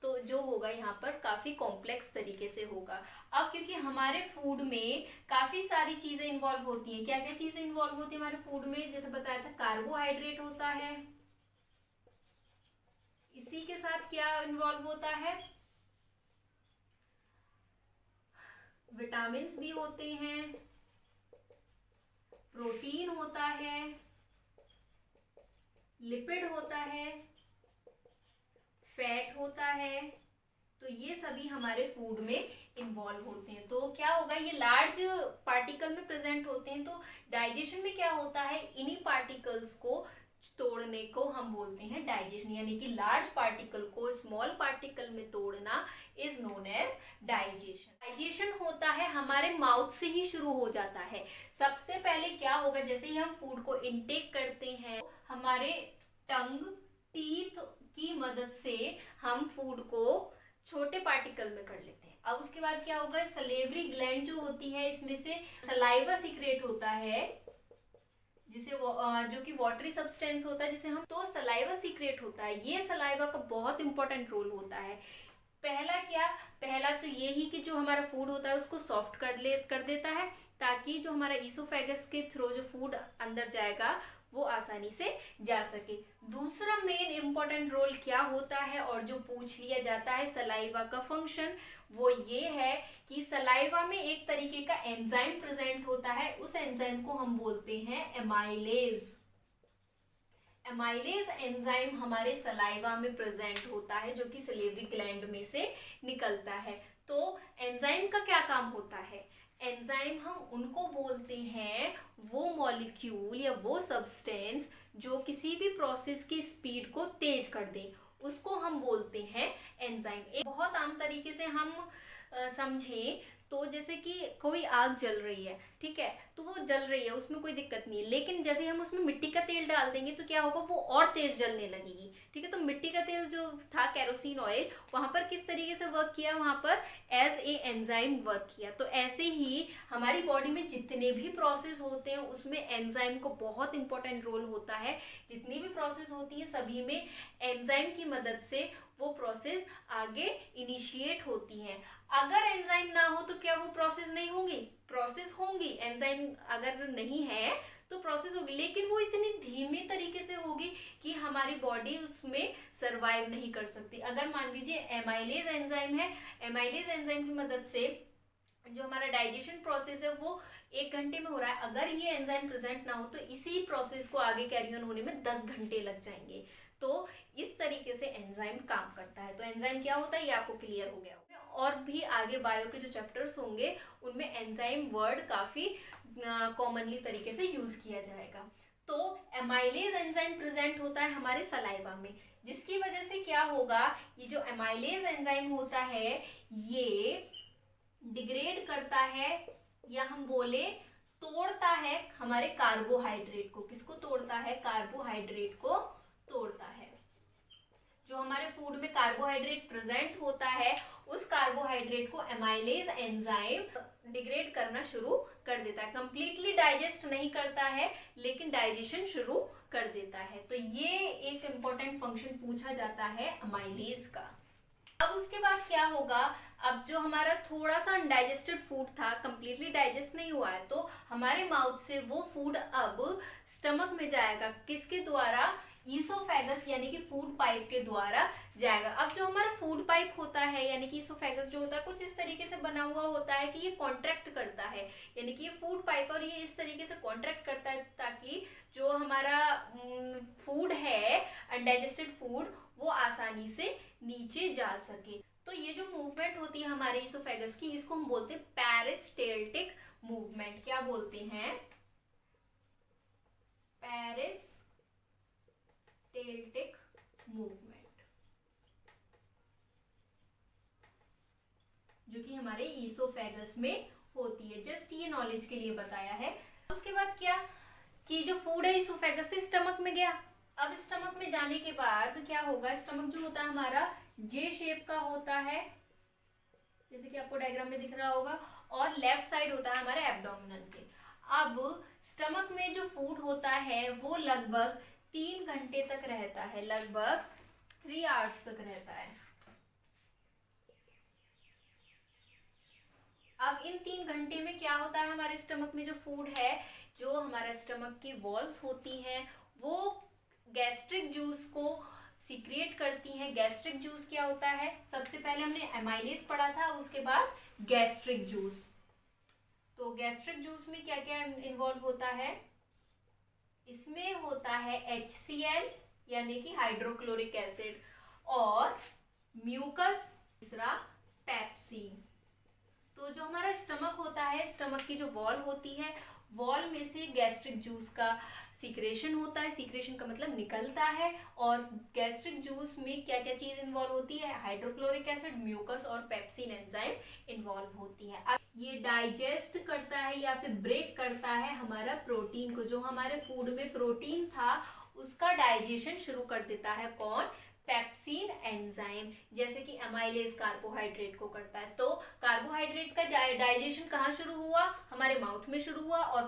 तो जो होगा यहाँ पर काफी कॉम्प्लेक्स तरीके से होगा। अब क्योंकि हमारे फूड में काफी सारी चीजें इन्वॉल्व होती हैं, क्या क्या चीजें इन्वॉल्व होती है हमारे फूड में, जैसे बताया था कार्बोहाइड्रेट होता है, इसी के साथ क्या इन्वॉल्व होता है, विटामिन्स भी होते हैं, प्रोटीन होता है, लिपिड होता है, फैट होता है। तो ये सभी हमारे फूड में इन्वॉल्व होते हैं। तो क्या होगा, ये लार्ज पार्टिकल में प्रेजेंट होते हैं। तो डाइजेशन में क्या होता है, इन्हीं पार्टिकल्स को तोड़ने को हम बोलते हैं डाइजेशन, यानी कि लार्ज पार्टिकल को स्मॉल पार्टिकल में तोड़ना is known as digestion. Digestion होता है हमारे माउथ से ही शुरू हो जाता है। सबसे पहले क्या होगा, जैसे ही हम फूड को इनटेक करते हैं, हमारे टंग, टीथ की मदद से हम फूड को छोटे पार्टिकल में कर लेते हैं। अब उसके बाद क्या होगा, सलेवरी ग्लैंड जो होती है, इसमें से सलाइवा सीक्रेट होता है, जिसे जो कि वाटरी सब्सटेंस होता है, जिसे हम, तो सलाइवा सीक्रेट होता है। ये सलाइवा का बहुत इंपॉर्टेंट रोल होता है। पहला तो ये ही कि जो हमारा फूड होता है उसको सॉफ्ट कर देता है, ताकि जो हमारा ईसोफेगस के थ्रू जो फूड अंदर जाएगा वो आसानी से जा सके। दूसरा मेन इंपॉर्टेंट रोल क्या होता है, और जो पूछ लिया जाता है सलाइवा का फंक्शन, वो ये है कि सलाइवा में एक तरीके का एंजाइम प्रेजेंट होता है, उस एंजाइम को हम बोलते हैं एमाइलेज। एमाइलेज एंजाइम हमारे सलाइवा में प्रेजेंट होता है, जो कि सलेवरी ग्लैंड में से निकलता है। तो एंजाइम का क्या काम होता है, एंजाइम हम उनको बोलते हैं वो मॉलिक्यूल या वो सब्सटेंस जो किसी भी प्रोसेस की स्पीड को तेज कर दे, उसको हम बोलते हैं एंजाइम। एक बहुत आम तरीके से हम समझें तो जैसे कि कोई आग जल रही है, ठीक है, तो वो जल रही है, उसमें कोई दिक्कत नहीं है, लेकिन जैसे हम उसमें मिट्टी का तेल डाल देंगे तो क्या होगा, वो और तेज जलने लगेगी, ठीक है। तो मिट्टी का तेल जो था, केरोसिन ऑयल, वहां पर किस तरीके से वर्क किया, वहां पर एज ए एंजाइम वर्क किया। तो ऐसे ही हमारी बॉडी में जितने भी प्रोसेस होते हैं उसमें एंजाइम को बहुत इंपॉर्टेंट रोल होता है। जितनी भी प्रोसेस होती है सभी में एंजाइम की मदद से वो प्रोसेस आगे इनिशिएट होती है। अगर एंजाइम ना हो तो क्या वो प्रोसेस नहीं होंगी, प्रोसेस होंगी। एंजाइम अगर नहीं है तो प्रोसेस होगी, लेकिन वो इतनी धीमे तरीके से होगी कि हमारी बॉडी उसमें सरवाइव नहीं कर सकती। अगर मान लीजिए एमाइलेज एंजाइम है, एमाइलेज एंजाइम की मदद से जो हमारा डाइजेशन प्रोसेस है वो 1 घंटे में हो रहा है, अगर ये एंजाइम प्रेजेंट ना हो तो इसी प्रोसेस को आगे कैरी ऑन होने में 10 घंटे लग जाएंगे। तो इस तरीके से एंजाइम काम करता है। तो एंजाइम क्या होता है ये आपको क्लियर हो गया होगा। और भी आगे बायो के जो चैप्टर्स होंगे उनमें एंजाइम वर्ड काफी कॉमनली तरीके से यूज किया जाएगा। तो एमाइलेज एंजाइम प्रेजेंट होता है हमारे सलाइवा में, जिसकी वजह से क्या होगा, ये जो एमाइलेज एंजाइम होता है ये डिग्रेड करता है, या हम बोले तोड़ता है हमारे कार्बोहाइड्रेट को। किसको तोड़ता है? कार्बोहाइड्रेट को तोड़ता है। जो हमारे फूड में कार्बोहाइड्रेट प्रेजेंट होता है उस कार्बोहाइड्रेट को एमाइलेज एंजाइम डिग्रेड करना शुरू कर देता है। कंप्लीटली डाइजेस्ट नहीं करता है लेकिन डाइजेशन शुरू कर देता है। तो ये एक इम्पोर्टेंट फंक्शन पूछा जाता है एमाइलेज का। अब उसके बाद क्या होगा? अब जो हमारा थोड़ा सा अनडाइजेस्टेड फूड था, कंप्लीटली डाइजेस्ट नहीं हुआ है, तो हमारे माउथ से वो फूड अब स्टमक में जाएगा। किसके द्वारा? ईसोफेगस यानी कि फूड पाइप के द्वारा जाएगा। अब जो हमारा फूड पाइप होता है यानी कि ईसोफेगस जो होता है कुछ इस तरीके से बना हुआ होता है कि ये कॉन्ट्रैक्ट करता है, यानी कि ये फूड पाइप और ये इस तरीके से कॉन्ट्रैक्ट करता है ताकि जो हमारा फूड है, अनडाइजेस्टेड फूड, वो आसानी से नीचे जा सके। तो ये जो मूवमेंट होती है हमारे ईसोफेगस की, इसको हम बोलते हैं पेरिस्टाल्टिक मूवमेंट। क्या बोलते हैं? पेरिस्टाल्टिक मूवमेंट, जो कि हमारे ईसोफेगस में होती है। जस्ट ये नॉलेज के लिए बताया है। उसके बाद क्या कि जो फूड है ईसोफेगस से स्टमक में गया। अब स्टमक में जाने के बाद क्या होगा? स्टमक जो होता है हमारा जे शेप का होता है, जैसे कि आपको डायग्राम में दिख रहा होगा, और लेफ्ट साइड होता है हमारे एब्डोमिनल के। अब स्टमक में जो फूड होता है वो लगभग 3 घंटे तक रहता है, लगभग 3 आवर्स तक रहता है। अब इन 3 घंटे में क्या होता है? हमारे स्टमक में जो फूड है, जो हमारा स्टमक की वॉल्स होती हैं, वो गैस्ट्रिक जूस को सीक्रेट करती हैं। गैस्ट्रिक जूस क्या होता है? सबसे पहले हमने एमाइलेज पढ़ा था, उसके बाद गैस्ट्रिक जूस। तो गैस्ट्रिक जूस में क्या क्या इन्वॉल्व होता है? इसमें होता है HCl यानी कि हाइड्रोक्लोरिक एसिड, और म्यूकस, तीसरा पेप्सिन। तो जो हमारा स्टमक होता है, स्टमक की जो वॉल होती है, वॉल में से गैस्ट्रिक जूस का सीक्रेशन होता है। सीक्रेशन का मतलब निकलता है। और गैस्ट्रिक जूस में क्या क्या चीज इन्वॉल्व होती है? हाइड्रोक्लोरिक एसिड, म्यूकस और पेप्सिन एंजाइम इन्वॉल्व होती है। अब ये डाइजेस्ट करता है या फिर ब्रेक करता है हमारा प्रोटीन को। जो हमारे फूड में प्रोटीन था उसका डाइजेशन शुरू कर देता है कौन? Pepsin enzyme. जैसे कि एमाइलेज कार्बोहाइड्रेट को करता है। तो कार्बोहाइड्रेट का डाइजेशन कहाँ शुरू हुआ? हमारे माउथ में शुरू हुआ। और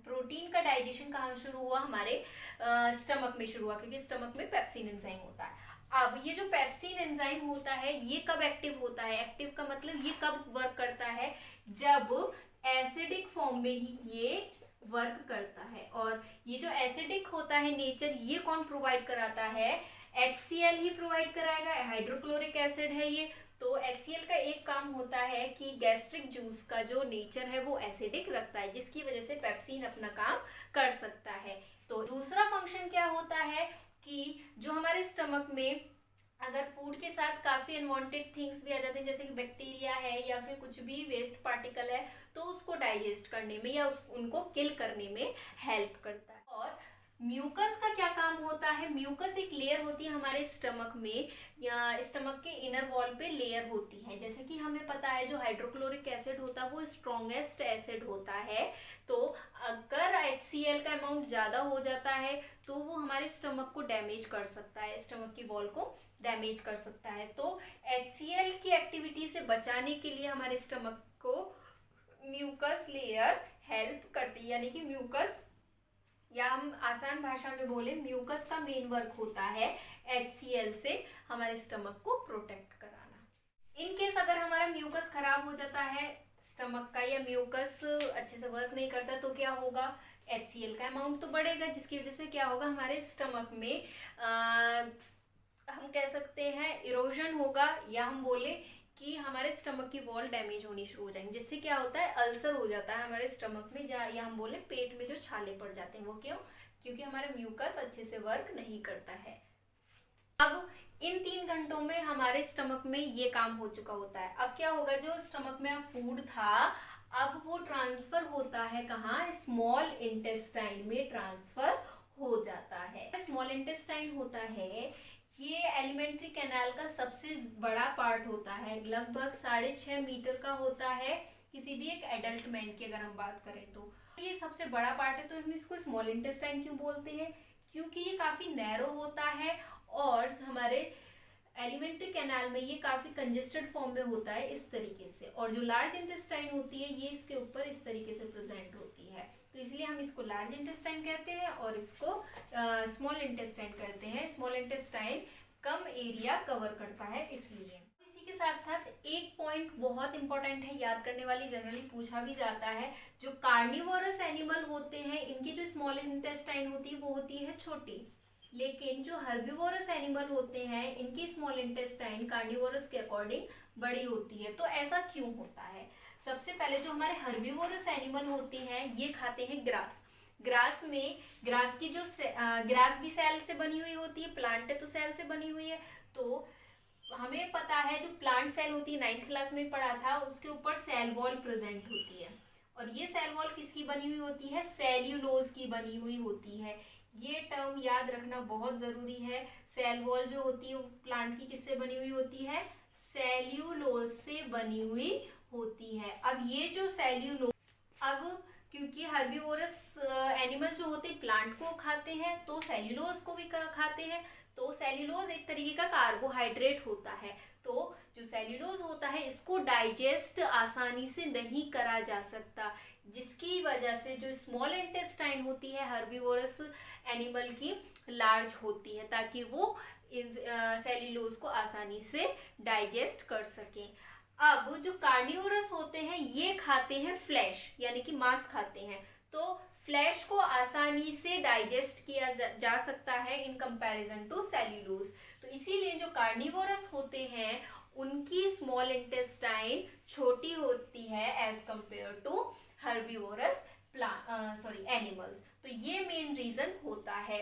प्रोटीन का डाइजेशन कहाँ शुरू हुआ? हमारे स्टमक में शुरू हुआ, क्योंकि स्टमक में पेप्सिन एंजाइम होता है। अब ये जो पेप्सिन एंजाइम होता है ये कब एक्टिव होता है? एक्टिव का मतलब ये कब वर्क करता है? जब एसिडिक फॉर्म में ही ये वर्क करता है। और ये जो एसिडिक होता है नेचर, ये कौन प्रोवाइड कराता है? HCl ही प्रोवाइड कराएगा। हाइड्रोक्लोरिक एसिड है ये। तो HCl का एक काम होता है कि गैस्ट्रिक जूस का जो नेचर है वो एसिडिक रखता है, जिसकी वजह से पेप्सिन अपना काम कर सकता है। तो दूसरा फंक्शन क्या होता है कि जो हमारे स्टमक में अगर फूड के साथ काफ़ी अनवांटेड थिंग्स भी आ जाते हैं, जैसे कि बैक्टीरिया है या फिर कुछ भी वेस्ट पार्टिकल है, तो उसको डाइजेस्ट करने में या उनको किल करने में हेल्प करता है। और म्यूकस का क्या काम होता है? म्यूकस एक लेयर होती है हमारे स्टमक में, या स्टमक के इनर वॉल पे लेयर होती है। जैसे कि हमें पता है जो हाइड्रोक्लोरिक एसिड होता है वो स्ट्रॉन्गेस्ट एसिड होता है। तो अगर HCl का अमाउंट ज़्यादा हो जाता है तो वो हमारे स्टमक को डैमेज कर सकता है, स्टमक की वॉल को डैमेज कर सकता है। तो HCl की एक्टिविटी से बचाने के लिए हमारे स्टमक को म्यूकस लेयर हेल्प करती है, यानी कि म्यूकस, या हम आसान भाषा में बोले म्यूकस का मेन वर्क होता है HCl से हमारे स्टमक को प्रोटेक्ट कराना। इन केस अगर हमारा म्यूकस खराब हो जाता है स्टमक का, या म्यूकस अच्छे से वर्क नहीं करता, तो क्या होगा? HCl का अमाउंट तो बढ़ेगा, जिसकी वजह से क्या होगा? हमारे स्टमक में हम कह सकते हैं इरोजन होगा, या हम बोले कि हमारे स्टमक की वॉल डैमेज होनी शुरू हो जाएंगी, जिससे क्या होता है? अल्सर हो जाता है हमारे स्टमक में, या हम बोले पेट में जो छाले पड़ जाते हैं। वो क्यों? क्योंकि हमारा म्यूकस अच्छे से वर्क नहीं करता है। अब इन 3 घंटों में हमारे स्टमक में ये काम हो चुका होता है। अब क्या होगा? जो स्टमक में फूड था अब वो ट्रांसफर होता है कहाँ? स्मॉल इंटेस्टाइन में ट्रांसफर हो जाता है। स्मॉल इंटेस्टाइन होता है, ये एलिमेंट्री कैनाल का सबसे बड़ा पार्ट होता है, लगभग 6.5 मीटर का होता है किसी भी एक एडल्ट मैन की अगर हम बात करें तो ये सबसे बड़ा पार्ट है। तो हम इसको स्मॉल इंटेस्टाइन क्यों बोलते हैं? क्योंकि ये काफ़ी नैरो होता है और हमारे एलिमेंट्री कैनाल में ये काफ़ी कंजेस्टेड फॉर्म में होता है इस तरीके से, और जो लार्ज इंटेस्टाइन होती है ये इसके ऊपर इस तरीके से प्रेजेंट होती है। तो इसलिए हम इसको लार्ज इंटेस्टाइन कहते हैं और इसको स्मॉल इंटेस्टाइन कहते हैं। स्मॉल इंटेस्टाइन कम एरिया कवर करता है इसलिए। इसी के साथ साथ एक पॉइंट बहुत इंपॉर्टेंट है, याद करने वाली, जनरली पूछा भी जाता है, जो कार्निवोरस एनिमल होते हैं इनकी जो स्मॉल इंटेस्टाइन होती है वो होती है छोटी, लेकिन जो हर्बीवोरस एनिमल होते हैं इनकी स्मॉल इंटेस्टाइन कार्निवोरस के अकॉर्डिंग बड़ी होती है। तो ऐसा क्यों होता है? सबसे पहले जो हमारे हर्बीवोरस एनिमल होते हैं ये खाते हैं ग्रास। ग्रास में ग्रास की जो ग्रास भी सेल से बनी हुई होती है, प्लांट है तो सेल से बनी हुई है। तो हमें पता है जो प्लांट सेल होती है 9th क्लास में पढ़ा था, उसके ऊपर सेल वॉल प्रेजेंट होती है, और ये सेल वॉल किसकी बनी हुई होती है? सेल्यूलोज की बनी हुई होती है। ये टर्म याद रखना बहुत ज़रूरी है। सेल वॉल जो होती है वो प्लांट की किससे बनी हुई होती है? सेल्यूलोज से बनी हुई होती है। अब ये जो सेल्यूलोज, अब क्योंकि हर्बीवोरस एनिमल जो होते हैं प्लांट को खाते हैं तो सेल्यूलोज को भी खाते हैं, तो सेल्यूलोज एक तरीके का कार्बोहाइड्रेट होता है। तो जो सेल्यूलोज होता है इसको डाइजेस्ट आसानी से नहीं करा जा सकता, जिसकी वजह से जो स्मॉल इंटेस्टाइन होती है हर्बीवोरस एनिमल की लार्ज होती है, ताकि वो सेल्यूलोज को आसानी से डाइजेस्ट कर सकें। अब जो कार्निवोरस होते हैं ये खाते हैं फ्लैश, यानी कि मांस खाते हैं, तो फ्लैश को आसानी से डाइजेस्ट किया जा सकता है इन कंपैरिजन टू सेल्यूलोज। तो इसीलिए जो कार्निवोरस होते हैं उनकी स्मॉल इंटेस्टाइन छोटी होती है as compare to herbivorous animals. तो ये मेन रीजन होता है।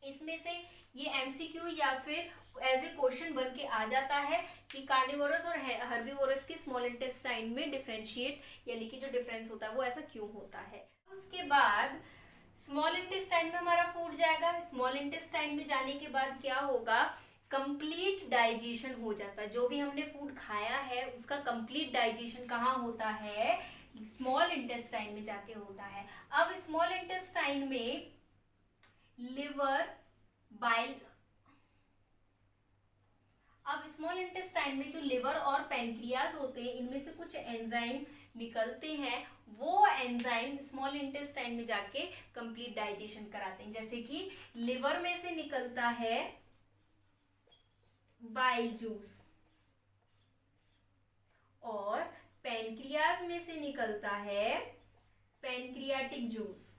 इसमें से ये एमसीक्यू या फिर एज ए क्वेश्चन बन के आ जाता है कि कार्निवोरस और हर्बीवोरस की स्मॉल इंटेस्टाइन में डिफरेंशिएट, यानी कि जो डिफरेंस होता है वो ऐसा क्यों होता है। उसके बाद स्मॉल इंटेस्टाइन में हमारा फूड जाएगा। स्मॉल इंटेस्टाइन में जाने के बाद क्या होगा? कंप्लीट डाइजेशन हो जाता है। जो भी हमने फूड खाया है उसका कंप्लीट डाइजेशन कहाँ होता है? स्मॉल इंटेस्टाइन में जाके होता है। अब स्मॉल इंटेस्टाइन में लिवर, बाइल, अब स्मॉल इंटेस्टाइन में जो लिवर और पैनक्रियाज होते हैं इनमें से कुछ एंजाइम निकलते हैं, वो एंजाइम स्मॉल इंटेस्टाइन में जाके कंप्लीट डाइजेशन कराते हैं। जैसे कि लिवर में से निकलता है बाइल जूस और पैनक्रियाज में से निकलता है पैनक्रियाटिक जूस।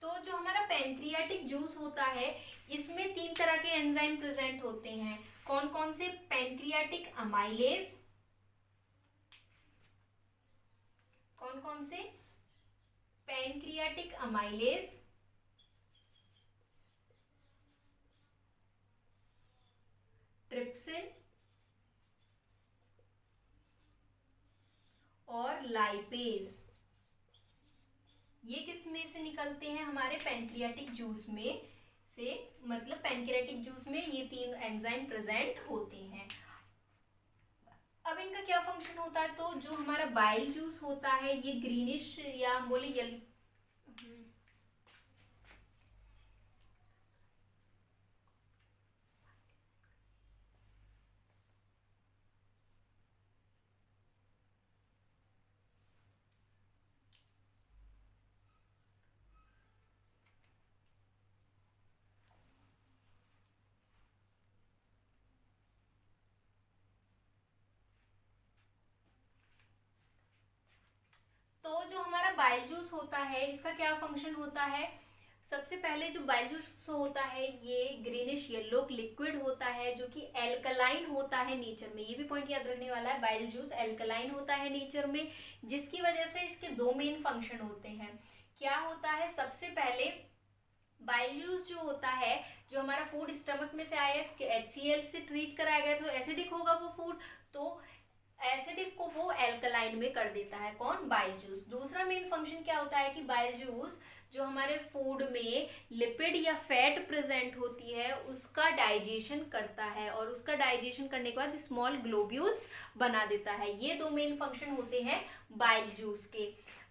तो जो हमारा पैनक्रियाटिक जूस होता है इसमें 3 तरह के एंजाइम प्रेजेंट होते हैं। कौन कौन से? पैनक्रियाटिक अमाइलेज, कौन कौन से? पैनक्रियाटिक अमाइलेज, ट्रिप्सिन और लाइपेज। ये किस में से निकलते हैं? हमारे पैनक्रियाटिक जूस में से, मतलब पैनक्रियाटिक जूस में ये 3 एंजाइम प्रेजेंट होते हैं। अब इनका क्या फंक्शन होता है? तो जो हमारा बाइल जूस होता है ये ग्रीनिश या हम बोले येलो, तो जो हमारा बाइल जूस होता है इसका क्या फंक्शन होता है? सबसे पहले जो बाइल जूस होता है ये ग्रीनिश येलो लिक्विड होता है जो कि एल्कलाइन होता है नेचर में। ये भी पॉइंट याद रखने वाला है, बाइल जूस एल्कलाइन होता है नेचर में, जिसकी वजह से इसके दो मेन फंक्शन होते हैं। क्या होता है, सबसे पहले बाइल जूस जो होता है, जो हमारा फूड स्टमक में से आया HCl से ट्रीट कराया गया तो एसिडिक होगा वो फूड, तो एसिडिक को वो एल्कलाइन में कर देता है कौन, बाइल जूस। दूसरा मेन फंक्शन क्या होता है कि बाइल जूस जो हमारे फूड में लिपिड या फैट प्रेजेंट होती है उसका डाइजेशन करता है, और उसका डाइजेशन करने के बाद स्मॉल ग्लोब्यूल्स बना देता है। ये दो मेन फंक्शन होते हैं बाइल जूस के।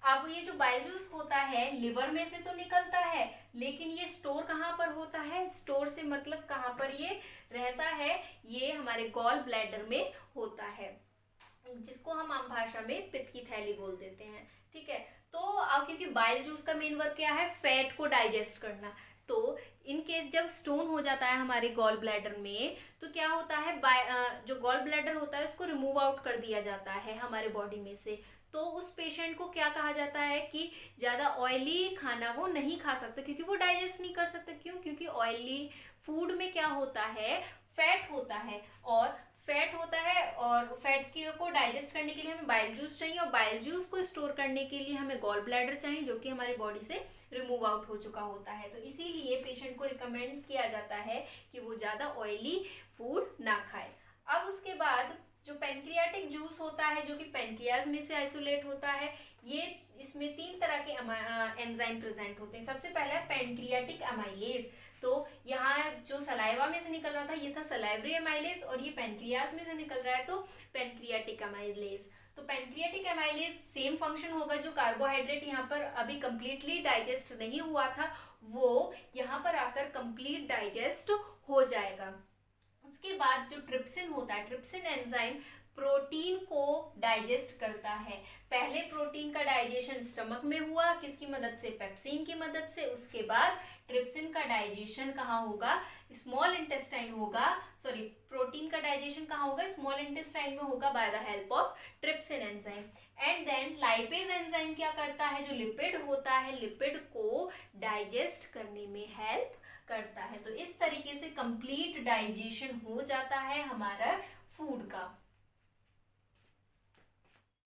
अब ये जो बाइल जूस होता है लिवर में से तो निकलता है, लेकिन ये स्टोर कहाँ पर होता है, स्टोर से मतलब कहाँ पर ये रहता है, ये हमारे गॉल ब्लैडर में होता है, जिसको हम आम भाषा में पित्त की थैली बोल देते हैं। ठीक है, तो अब क्योंकि बाइल जूस का मेन वर्क क्या है, फैट को डाइजेस्ट करना, तो इन केस जब स्टोन हो जाता है हमारे गॉल ब्लैडर में तो क्या होता है, जो गॉल ब्लैडर होता है उसको रिमूव आउट कर दिया जाता है हमारे बॉडी में से। तो उस पेशेंट को क्या कहा जाता है कि ज़्यादा ऑयली खाना वो नहीं खा सकते, क्योंकि वो डाइजेस्ट नहीं कर सकते। क्यों, क्योंकि ऑयली फूड में क्या होता है, फैट होता है, और फैट होता है, और फैट को डाइजेस्ट करने के लिए हमें बाइल जूस चाहिए, और बाइल जूस को स्टोर करने के लिए हमें गॉल ब्लैडर चाहिए जो कि हमारी बॉडी से रिमूव आउट हो चुका होता है। तो इसीलिए पेशेंट को रिकमेंड किया जाता है कि वो ज़्यादा ऑयली फूड ना खाए। अब उसके बाद जो पेनक्रियाटिक जूस होता है जो कि पेनक्रियाज में से आइसोलेट होता है, ये इसमें 3 तरह के एंजाइम प्रेजेंट होते हैं। सबसे पहला है पेनक्रियाटिक अमाइलेज, तो यहाँ जो सलाइवा में से निकल रहा था ये था सलाइवरी अमाइलेज, और ये पेनक्रियाज में से निकल रहा है तो पेनक्रियाटिक अमाइलेज। तो पेनक्रियाटिक अमाइलेज सेम फंक्शन होगा, जो कार्बोहाइड्रेट यहाँ पर अभी कंप्लीटली डाइजेस्ट नहीं हुआ था वो यहाँ पर आकर कंप्लीट डाइजेस्ट हो जाएगा। उसके बाद जो ट्रिप्सिन होता है, ट्रिप्सिन एंजाइम प्रोटीन को डाइजेस्ट करता है। पहले प्रोटीन का डाइजेशन स्टमक में हुआ, किसकी मदद से, पेप्सिन की मदद से। उसके बाद ट्रिप्सिन का डाइजेशन कहाँ होगा, स्मॉल इंटेस्टाइन होगा, सॉरी प्रोटीन का डाइजेशन कहाँ होगा, स्मॉल इंटेस्टाइन में होगा by the help of trypsin enzyme. And then lipase enzyme क्या करता है, जो लिपिड होता है लिपिड को डाइजेस्ट करने में हेल्प करता है। तो इस तरीके से कंप्लीट डाइजेशन हो जाता है हमारा फूड का।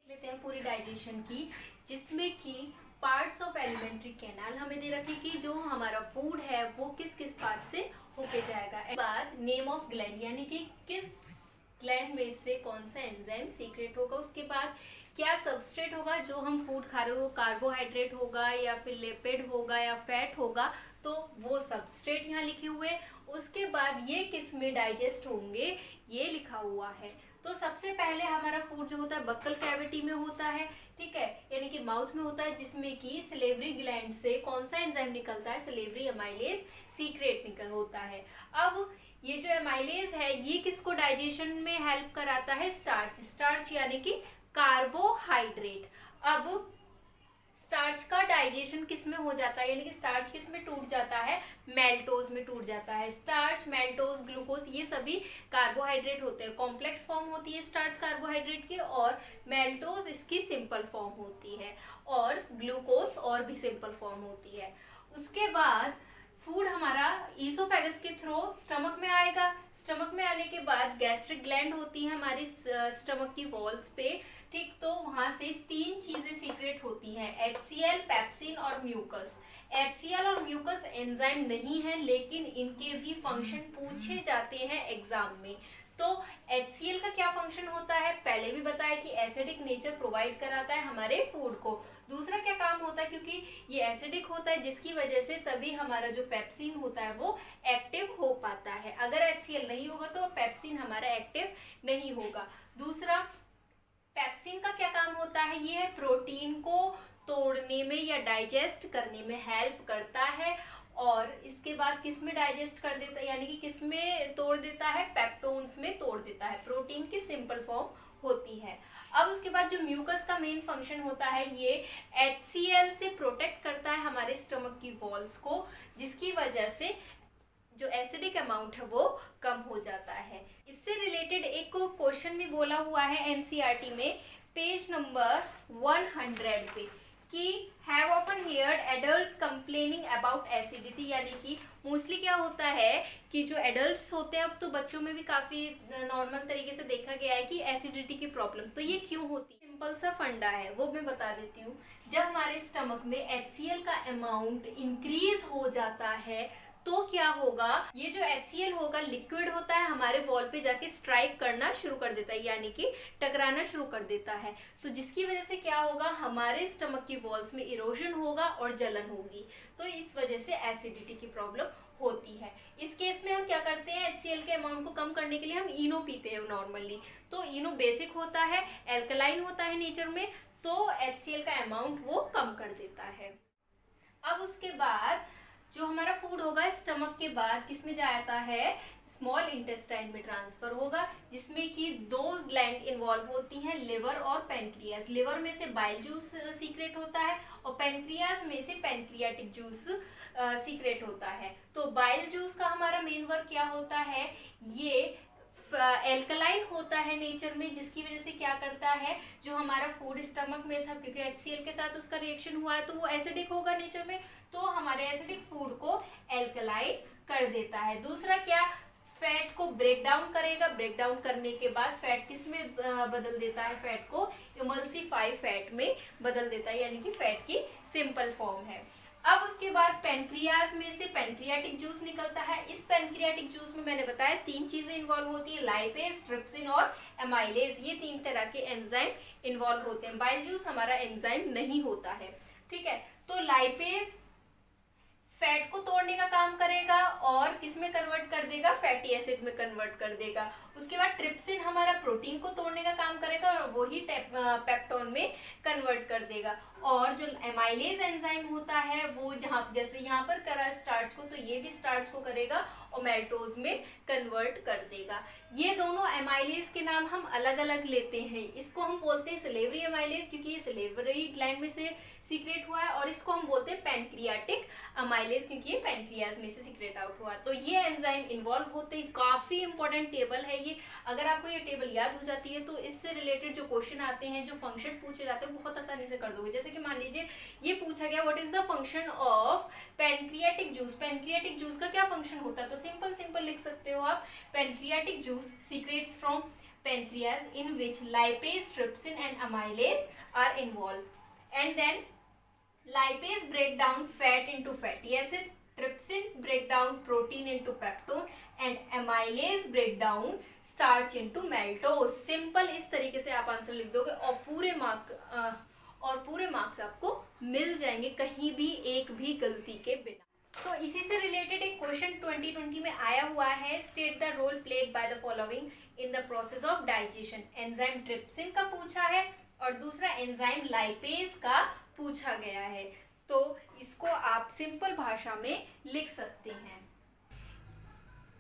लेते हैं पूरी डाइजेशन की, जिसमें कि पार्ट्स ऑफ एलिमेंट्री कैनाल हमें दे रखी कि जो हमारा फूड है वो किस किस पार्ट से होके जाएगा। बाद नेम ऑफ ग्लैंड, यानी कि किस ग्लैंड में से कौन सा एंजाइम सीक्रेट होगा। उसके बाद क्या सबस्ट्रेट होगा, जो हम फूड खा रहे हो कार्बोहाइड्रेट होगा या फिर लिपिड होगा या फैट होगा, तो वो सबस्ट्रेट यहाँ लिखे हुए। उसके बाद ये किस में डाइजेस्ट होंगे ये लिखा हुआ है। तो सबसे पहले हमारा फूड जो होता है बक्कल कैविटी में होता है, ठीक है, यानी कि माउथ में होता है, जिसमें कि सलेवरी ग्लैंड से कौन सा एंजाइम निकलता है, सलेवरी अमाइलेज सीक्रेट निकल होता है। अब ये जो अमाइलेज है ये किसको डाइजेशन में हेल्प कराता है, स्टार्च, स्टार्च यानी कि कार्बोहाइड्रेट। अब स्टार्च का डाइजेशन किस में हो जाता है, यानी कि स्टार्च किस में टूट जाता है, मेल्टोज में टूट जाता है। स्टार्च, मेल्टोज, ग्लूकोज ये सभी कार्बोहाइड्रेट होते हैं। कॉम्प्लेक्स फॉर्म होती है स्टार्च कार्बोहाइड्रेट की, और मेल्टोज इसकी सिंपल फॉर्म होती है, और ग्लूकोज और भी सिंपल फॉर्म होती है। उसके बाद फूड हमारा ईसोफेगस के थ्रू स्टमक में आएगा। स्टमक में आने के बाद गैस्ट्रिक ग्लैंड होती है हमारी स्टमक की वॉल्स पे, ठीक, तो वहां से 3 चीजें सीक्रेट होती हैं, HCl, पेप्सिन और म्यूकस। HCl और म्यूकस एंजाइम नहीं है, लेकिन इनके भी फंक्शन पूछे जाते हैं एग्जाम में। तो HCl का क्या फंक्शन होता है, पहले भी बताया कि एसिडिक नेचर प्रोवाइड कराता है हमारे फूड को। दूसरा क्या काम होता है, क्योंकि ये एसिडिक होता है जिसकी वजह से तभी हमारा जो पेप्सिन होता है वो एक्टिव हो पाता है। अगर HCl नहीं होगा तो पेप्सिन हमारा एक्टिव नहीं होगा। दूसरा पेप्सिन का क्या काम होता है, ये है प्रोटीन को तोड़ने में या डाइजेस्ट करने में हेल्प करता है। और इसके बाद किस में डाइजेस्ट कर देता है, यानी कि किस में तोड़ देता है, पेप्टोन्स में तोड़ देता है, प्रोटीन की सिंपल फॉर्म होती है। अब उसके बाद जो म्यूकस का मेन फंक्शन होता है, ये HCl से प्रोटेक्ट करता है हमारे स्टमक की वॉल्स को, जिसकी वजह से जो एसिडिक अमाउंट है वो कम हो जाता है। इससे रिलेटेड एक क्वेश्चन भी बोला हुआ है NCERT में पेज नंबर 100 पे, कि have often heard adult complaining about acidity, यानी कि मोस्टली क्या होता है कि जो एडल्ट्स होते हैं, अब तो बच्चों में भी काफ़ी नॉर्मल तरीके से देखा गया है कि एसिडिटी की प्रॉब्लम। तो ये क्यों होती है? सिंपल सा फंडा है, वो मैं बता देती हूँ। जब हमारे स्टमक में HCl का अमाउंट इंक्रीज हो जाता है तो क्या होगा, ये जो HCl होगा लिक्विड होता है, हमारे वॉल पे जाके स्ट्राइक करना शुरू कर देता है, यानी कि टकराना शुरू कर देता है। तो जिसकी वजह से क्या होगा, हमारे स्टमक की वॉल्स में इरोजन होगा और जलन होगी। तो इस वजह से एसिडिटी की प्रॉब्लम होती है। इस केस में हम क्या करते हैं, HCl के अमाउंट को कम करने के लिए हम इनो पीते हैं नॉर्मली। तो इनो बेसिक होता है, एल्कलाइन होता है नेचर में, तो HCl का अमाउंट वो कम कर देता है। अब उसके बाद जो हमारा फूड होगा स्टमक के बाद किस में जाता है, स्मॉल इंटेस्टाइन में ट्रांसफर होगा, जिसमें कि 2 ग्लैंड इन्वॉल्व होती हैं, लिवर और पैनक्रियाज। लिवर में से बाइल जूस सीक्रेट होता है और पैनक्रियाज में से पैनक्रियाटिक जूस सीक्रेट होता है। तो बाइल जूस का हमारा मेन वर्क क्या होता है, ये एल्कलाइन होता है नेचर में, जिसकी वजह से क्या करता है, जो हमारा फूड स्टमक में था, क्योंकि HCl के साथ उसका रिएक्शन हुआ है तो वो एसिडिक होगा नेचर में, तो हमारे एसिडिक फूड को एल्कलाइन कर देता है। दूसरा क्या, फैट को ब्रेक डाउन करेगा। ब्रेक डाउन करने के बाद फैट किस में बदल देता है, फैट को इमल्सिफाई फैट में बदल देता है, यानी कि फैट की सिंपल फॉर्म है। अब उसके बाद पैनक्रियाज में से पैनक्रियाटिक जूस निकलता है। इस पैनक्रियाटिक जूस में मैंने बताया 3 चीजें इन्वॉल्व होती है, लाइपेज, ट्रिप्सिन और एमाइलेज। ये 3 तरह के एंजाइम इन्वॉल्व होते हैं। बाइल जूस हमारा एंजाइम नहीं होता है, ठीक है। तो लाइपेज फैट को तोड़ने का काम करेगा और किसमें कन्वर्ट कर देगा, फैटी एसिड में कन्वर्ट कर देगा। उसके बाद ट्रिप्सिन हमारा प्रोटीन को तोड़ने का काम करेगा और वही पेप्टोन में कन्वर्ट कर देगा। और जो एमाइलेज एंजाइम होता है वो जैसे यहाँ पर करा स्टार्च को, तो ये भी स्टार्च को करेगा और मेल्टोज में कन्वर्ट कर देगा। ये दोनों एमाइलेज के नाम हम अलग अलग लेते हैं। इसको हम बोलते हैं सिलेवरी एमाइलेज, क्योंकि ये सिलेवरी ग्लैंड में से सीक्रेट हुआ है, और इसको हम बोलते हैं पैनक्रियाटिक अमाइलेज, क्योंकि ये पैनक्रियाज में से सीक्रेट आउट हुआ। तो ये एंजाइम इन्वॉल्व होते हैं। काफी इंपॉर्टेंट टेबल है ये। अगर आपको ये टेबल याद हो जाती है तो इससे रिलेटेड जो क्वेश्चन आते हैं, जो फंक्शन पूछे जाते हैं, बहुत आसानी से कर दोगे। जैसे कि मान लीजिए ये पूछा गया, what is the function of pancreatic juice. Pancreatic juice का क्या फंक्शन होता है, तो सिंपल लिख सकते हो आप, pancreatic juice secrets from pancreas in which lipase, trypsin and amylase are involved, and then lipase break down fat into fatty acid, trypsin break down protein into peptone and amylase break down starch into maltose। Simple इस तरीके से आप answer लिख दोगे और पूरे marks आपको मिल जाएंगे, कहीं भी एक भी गलती के बिना। तो इसी से रिलेटेड एक क्वेश्चन 2020 में आया हुआ है, state the role played by the following in the process of digestion. Enzyme trypsin का पूछा है और दूसरा एंजाइम लाइपेज का पूछा गया है। तो इसको आप सिंपल भाषा में लिख सकते हैं।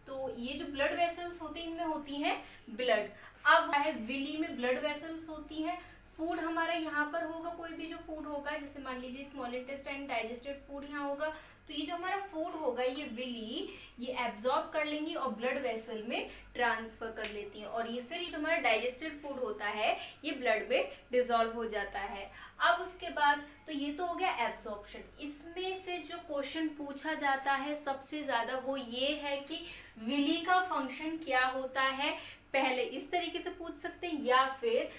तो ये जो ब्लड वेसल्स होती हैं, इनमें होती हैं ब्लड। अब है विली में ब्लड वेसल्स होती हैं। फूड हमारा यहाँ पर होगा, कोई भी जो फूड होगा, जैसे मान लीजिए स्मॉल इंटेस्टाइन डाइजेस्टेड फूड यहाँ होगा, तो ये जो हमारा फूड होगा ये विली ये एब्जॉर्ब कर लेंगी और ब्लड वेसल में ट्रांसफर कर लेती हैं, और ये फिर ये जो हमारा डाइजेस्टेड फूड होता है ये ब्लड में डिसॉल्व हो जाता है। अब उसके बाद तो ये तो हो गया एब्जॉर्प्शन। इसमें से जो क्वेश्चन पूछा जाता है सबसे ज्यादा वो ये है कि विली का फंक्शन क्या होता है। पहले इस तरीके से पूछ सकते हैं, या फिर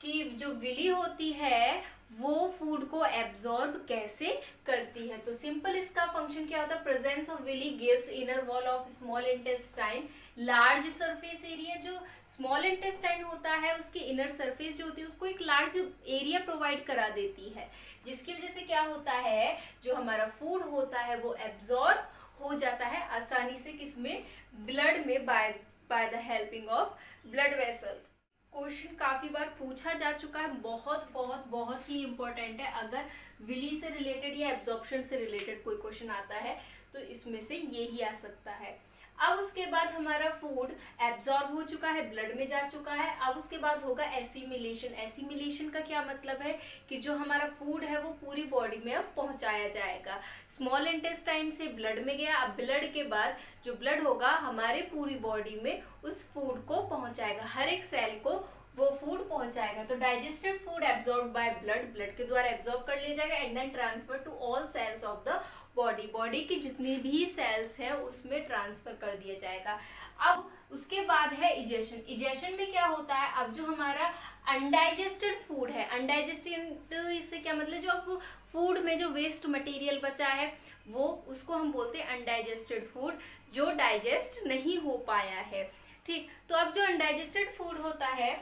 कि जो विली होती है वो फूड को एब्जॉर्ब कैसे करती है। तो सिंपल इसका फंक्शन क्या होता है, presence of villi gives inner wall of small intestine large surface area. जो स्मॉल इंटेस्टाइन होता है उसकी इनर सरफेस जो होती है उसको एक लार्ज एरिया प्रोवाइड करा देती है, जिसकी वजह से क्या होता है, जो हमारा फूड होता है वो एब्जॉर्ब हो जाता है आसानी से, किसमें, ब्लड में, bye the helping of blood vessels. Question काफी बार पूछा जा चुका है, बहुत ही इंपॉर्टेंट है। अगर विली से रिलेटेड या एब्जॉर्प्शन से रिलेटेड कोई क्वेश्चन आता है तो इसमें से ये ही आ सकता है। अब उसके बाद हमारा फूड एब्जॉर्ब हो चुका है, ब्लड में जा चुका है। अब उसके बाद होगा एसिमिलेशन। एसिमिलेशन का क्या मतलब है कि जो हमारा फूड है वो पूरी बॉडी में अब पहुंचाया जाएगा। स्मॉल इंटेस्टाइन से ब्लड में गया, अब ब्लड के बाद जो ब्लड होगा हमारे पूरी बॉडी में उस फूड को पहुंचाएगा, हर एक सेल को वो फूड पहुंचाएगा। तो digested food absorb by blood, blood के द्वारा एब्जॉर्ब कर लिया जाएगा and then transfer to all cells of the body, body की जितनी भी सेल्स हैं उसमें ट्रांसफर कर दिया जाएगा। अब उसके बाद है इजेशन। इजेशन में क्या होता है, अब जो हमारा अनडाइजेस्टेड फूड है, अनडाइजेस्टेड इससे क्या मतलब, जो अब फूड में जो वेस्ट मटेरियल बचा है वो, उसको हम बोलते हैं अनडाइजेस्टेड फूड, जो डाइजेस्ट नहीं हो पाया है। ठीक, तो अब जो अनडाइजेस्टेड फूड होता है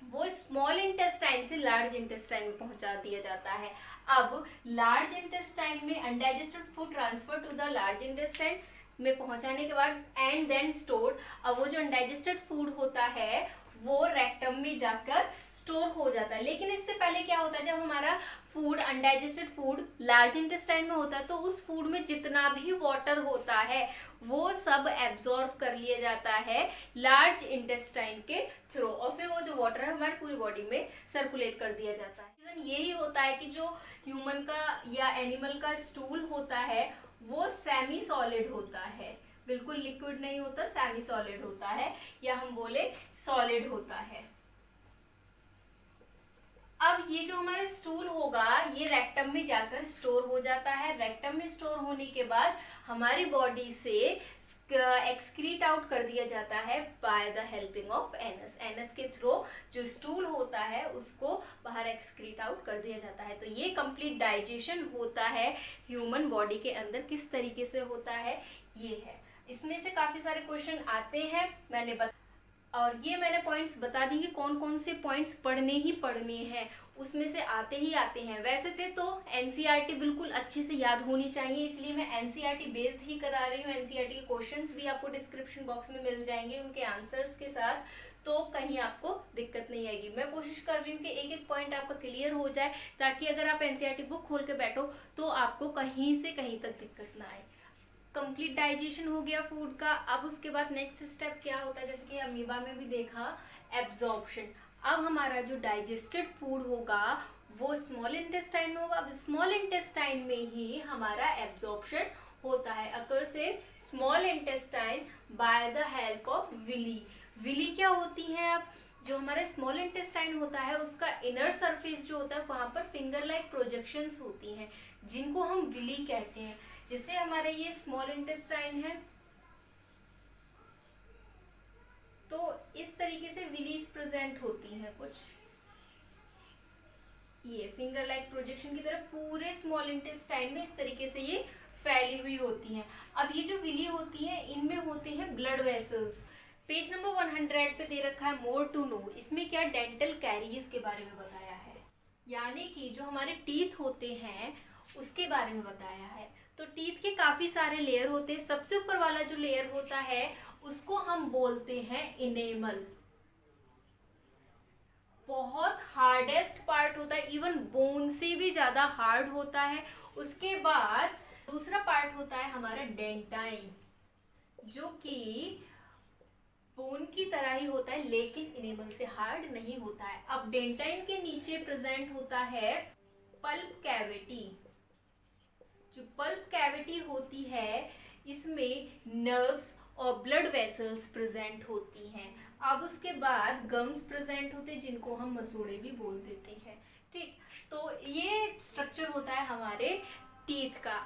वो स्मॉल इंटेस्टाइन से लार्ज इंटेस्टाइन में पहुंचा दिया जाता है। अब लार्ज इंटेस्टाइन में undigested food transfer to the large intestine में पहुंचाने के बाद एंड देन स्टोर्ड। अब वो जो अनडाइजेस्टेड फूड होता है वो रेक्टम में जाकर स्टोर हो जाता है। लेकिन इससे पहले क्या होता है, जब हमारा food undigested food large intestine में होता है तो उस फूड में जितना भी वाटर होता है वो सब एब्जॉर्ब कर लिया जाता है लार्ज इंटेस्टाइन के थ्रू, और फिर वो जो वाटर है हमारी पूरी बॉडी में सर्कुलेट कर दिया जाता है। रीजन यही होता है कि जो ह्यूमन का या एनिमल का स्टूल होता है वो सेमी सॉलिड होता है, बिल्कुल लिक्विड नहीं होता, सेमी सॉलिड होता है, या हम बोले सॉलिड होता है। अब ये जो हमारा स्टूल होगा ये रेक्टम में जाकर स्टोर हो जाता है। रेक्टम में स्टोर होने के बाद हमारी बॉडी से एक्सक्रीट आउट कर दिया जाता है bye the helping of anus. Anus के थ्रू जो स्टूल होता है उसको बाहर एक्सक्रीट आउट कर दिया जाता है। तो ये कंप्लीट डाइजेशन होता है ह्यूमन बॉडी के अंदर। किस तरीके से होता है ये है, इसमें से काफी सारे क्वेश्चन आते हैं, और ये मैंने पॉइंट्स बता दी कि कौन कौन से पॉइंट्स पढ़ने ही पढ़ने हैं, उसमें से आते ही आते हैं। वैसे तो एनसीईआरटी बिल्कुल अच्छे से याद होनी चाहिए, इसलिए मैं एनसीईआरटी बेस्ड ही करा रही हूँ। एनसीईआरटी के क्वेश्चंस भी आपको डिस्क्रिप्शन बॉक्स में मिल जाएंगे उनके आंसर्स के साथ, तो कहीं आपको दिक्कत नहीं आएगी। मैं कोशिश कर रही हूँ कि एक एक पॉइंट आपका क्लियर हो जाए, ताकि अगर आप एनसीईआरटी बुक खोल के बैठो तो आपको कहीं से कहीं तक दिक्कत ना आए। कंप्लीट डाइजेशन हो गया फूड का। अब उसके बाद नेक्स्ट स्टेप क्या होता है, जैसे कि अमीबा में भी देखा, एब्जॉर्प्शन। अब हमारा जो डाइजेस्टेड फूड होगा वो स्मॉल इंटेस्टाइन में होगा। अब स्मॉल इंटेस्टाइन में ही हमारा एब्जॉर्प्शन होता है, occurs in small intestine by the help of villi. Villi क्या होती है, अब जो हमारा स्मॉल इंटेस्टाइन होता है उसका इनर सरफेस जो होता है वहां पर फिंगर लाइक प्रोजेक्शंस होती हैं, जिनको हम विली कहते हैं। जैसे हमारे ये स्मॉल इंटेस्टाइन है तो इस तरीके से विलीज प्रेजेंट होती हैं, कुछ ये फिंगर लाइक प्रोजेक्शन की तरह पूरे स्मॉल इंटेस्टाइन में इस तरीके से ये फैली हुई होती हैं। अब ये जो विली होती है इनमें होते हैं ब्लड वेसल्स। पेज नंबर 100 पे दे रखा है मोर टू नो। इसमें क्या डेंटल कैरीज के बारे में बताया है, यानी कि जो हमारे टीथ होते हैं उसके बारे में बताया है। तो टीथ के काफी सारे लेयर होते हैं। सबसे ऊपर वाला जो लेयर होता है उसको हम बोलते हैं इनेमल। बहुत हार्डेस्ट पार्ट होता है, इवन बोन से भी ज्यादा हार्ड होता है। उसके बाद दूसरा पार्ट होता है हमारा डेंटाइन, जो कि बोन की तरह ही होता है लेकिन इनेमल से हार्ड नहीं होता है। अब डेंटाइन के नीचे प्रेजेंट होता है पल्प कैविटी। जो पल्प कैविटी होती है इसमें नर्व्स और ब्लड वेसल्स प्रेजेंट होती हैं। अब उसके बाद गम्स प्रेजेंट होते हैं जिनको हम मसूड़े भी बोल देते हैं। ठीक, तो ये स्ट्रक्चर होता है हमारे टीथ का।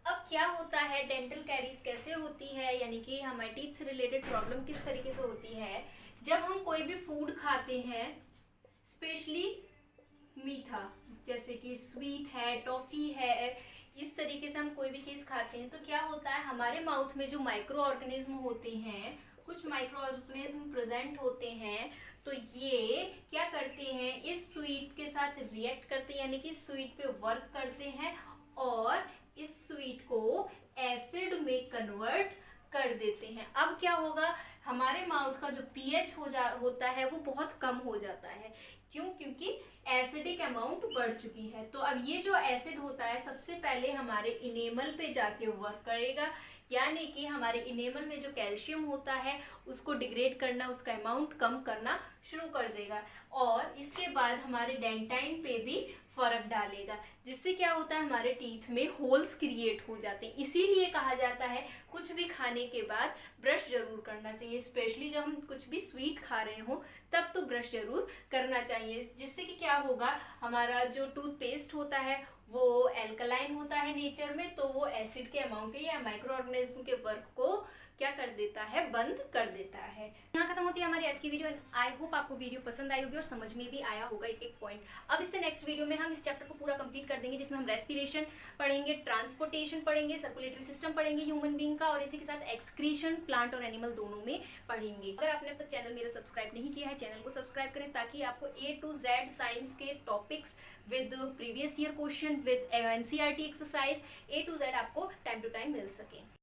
अब क्या होता है, डेंटल कैरीज कैसे होती है, यानी कि हमारे टीथ से रिलेटेड प्रॉब्लम किस तरीके से होती है। जब हम कोई भी फूड खाते हैं, स्पेशली मीठा, जैसे कि स्वीट है, टॉफी है, इस तरीके से हम कोई भी चीज़ खाते हैं तो क्या होता है, हमारे माउथ में जो माइक्रो ऑर्गेनिज्म होते हैं, कुछ माइक्रो ऑर्गेनिज्म प्रेजेंट होते हैं, तो ये क्या करते हैं, इस स्वीट के साथ रिएक्ट करते हैं, यानी कि स्वीट पे वर्क करते हैं और इस स्वीट को एसिड में कन्वर्ट कर देते हैं। अब क्या होगा, हमारे माउथ का जो पीएच होता है वो बहुत कम हो जाता है। क्यों? क्योंकि एसिडिक अमाउंट बढ़ चुकी है। तो अब ये जो एसिड होता है सबसे पहले हमारे इनेमल पे जाके वर्क करेगा, यानी कि हमारे इनेमल में जो कैल्शियम होता है उसको डिग्रेड करना, उसका अमाउंट कम करना शुरू कर देगा, और इसके बाद हमारे डेंटाइन पे भी फर्क डालेगा, जिससे क्या होता है हमारे टीथ में होल्स क्रिएट हो जाते हैं। इसीलिए कहा जाता है कुछ भी खाने के बाद ब्रश जरूर करना चाहिए, स्पेशली जब हम कुछ भी स्वीट खा रहे हो तब तो ब्रश जरूर करना चाहिए, जिससे कि क्या होगा हमारा जो टूथपेस्ट होता है वो एल्कलाइन होता है नेचर में, तो वो एसिड के अमाउंट के या माइक्रो ऑर्गेनिज्म के वर्क को क्या कर देता है, बंद कर देता है। यहाँ खत्म होती है हमारी आज की वीडियो। आई होप आपको वीडियो पसंद आई होगी और समझ में भी आया होगा एक एक पॉइंट। अब इससे नेक्स्ट वीडियो में हम इस चैप्टर को पूरा कंप्लीट कर देंगे, जिसमें हम रेस्पिरेशन पढ़ेंगे, ट्रांसपोर्टेशन पढ़ेंगे, सर्कुलेटरी सिस्टम पढ़ेंगे ह्यूमन बीइंग का, और इसी के साथ एक्सक्रीशन प्लांट और एनिमल दोनों में पढ़ेंगे। अगर आपने अब तक चैनल मेरा सब्सक्राइब नहीं किया है, चैनल को सब्सक्राइब करें ताकि आपको A to Z साइंस के topics with previous year question with NCERT exercise A to Z आपको टाइम टू टाइम मिल सके।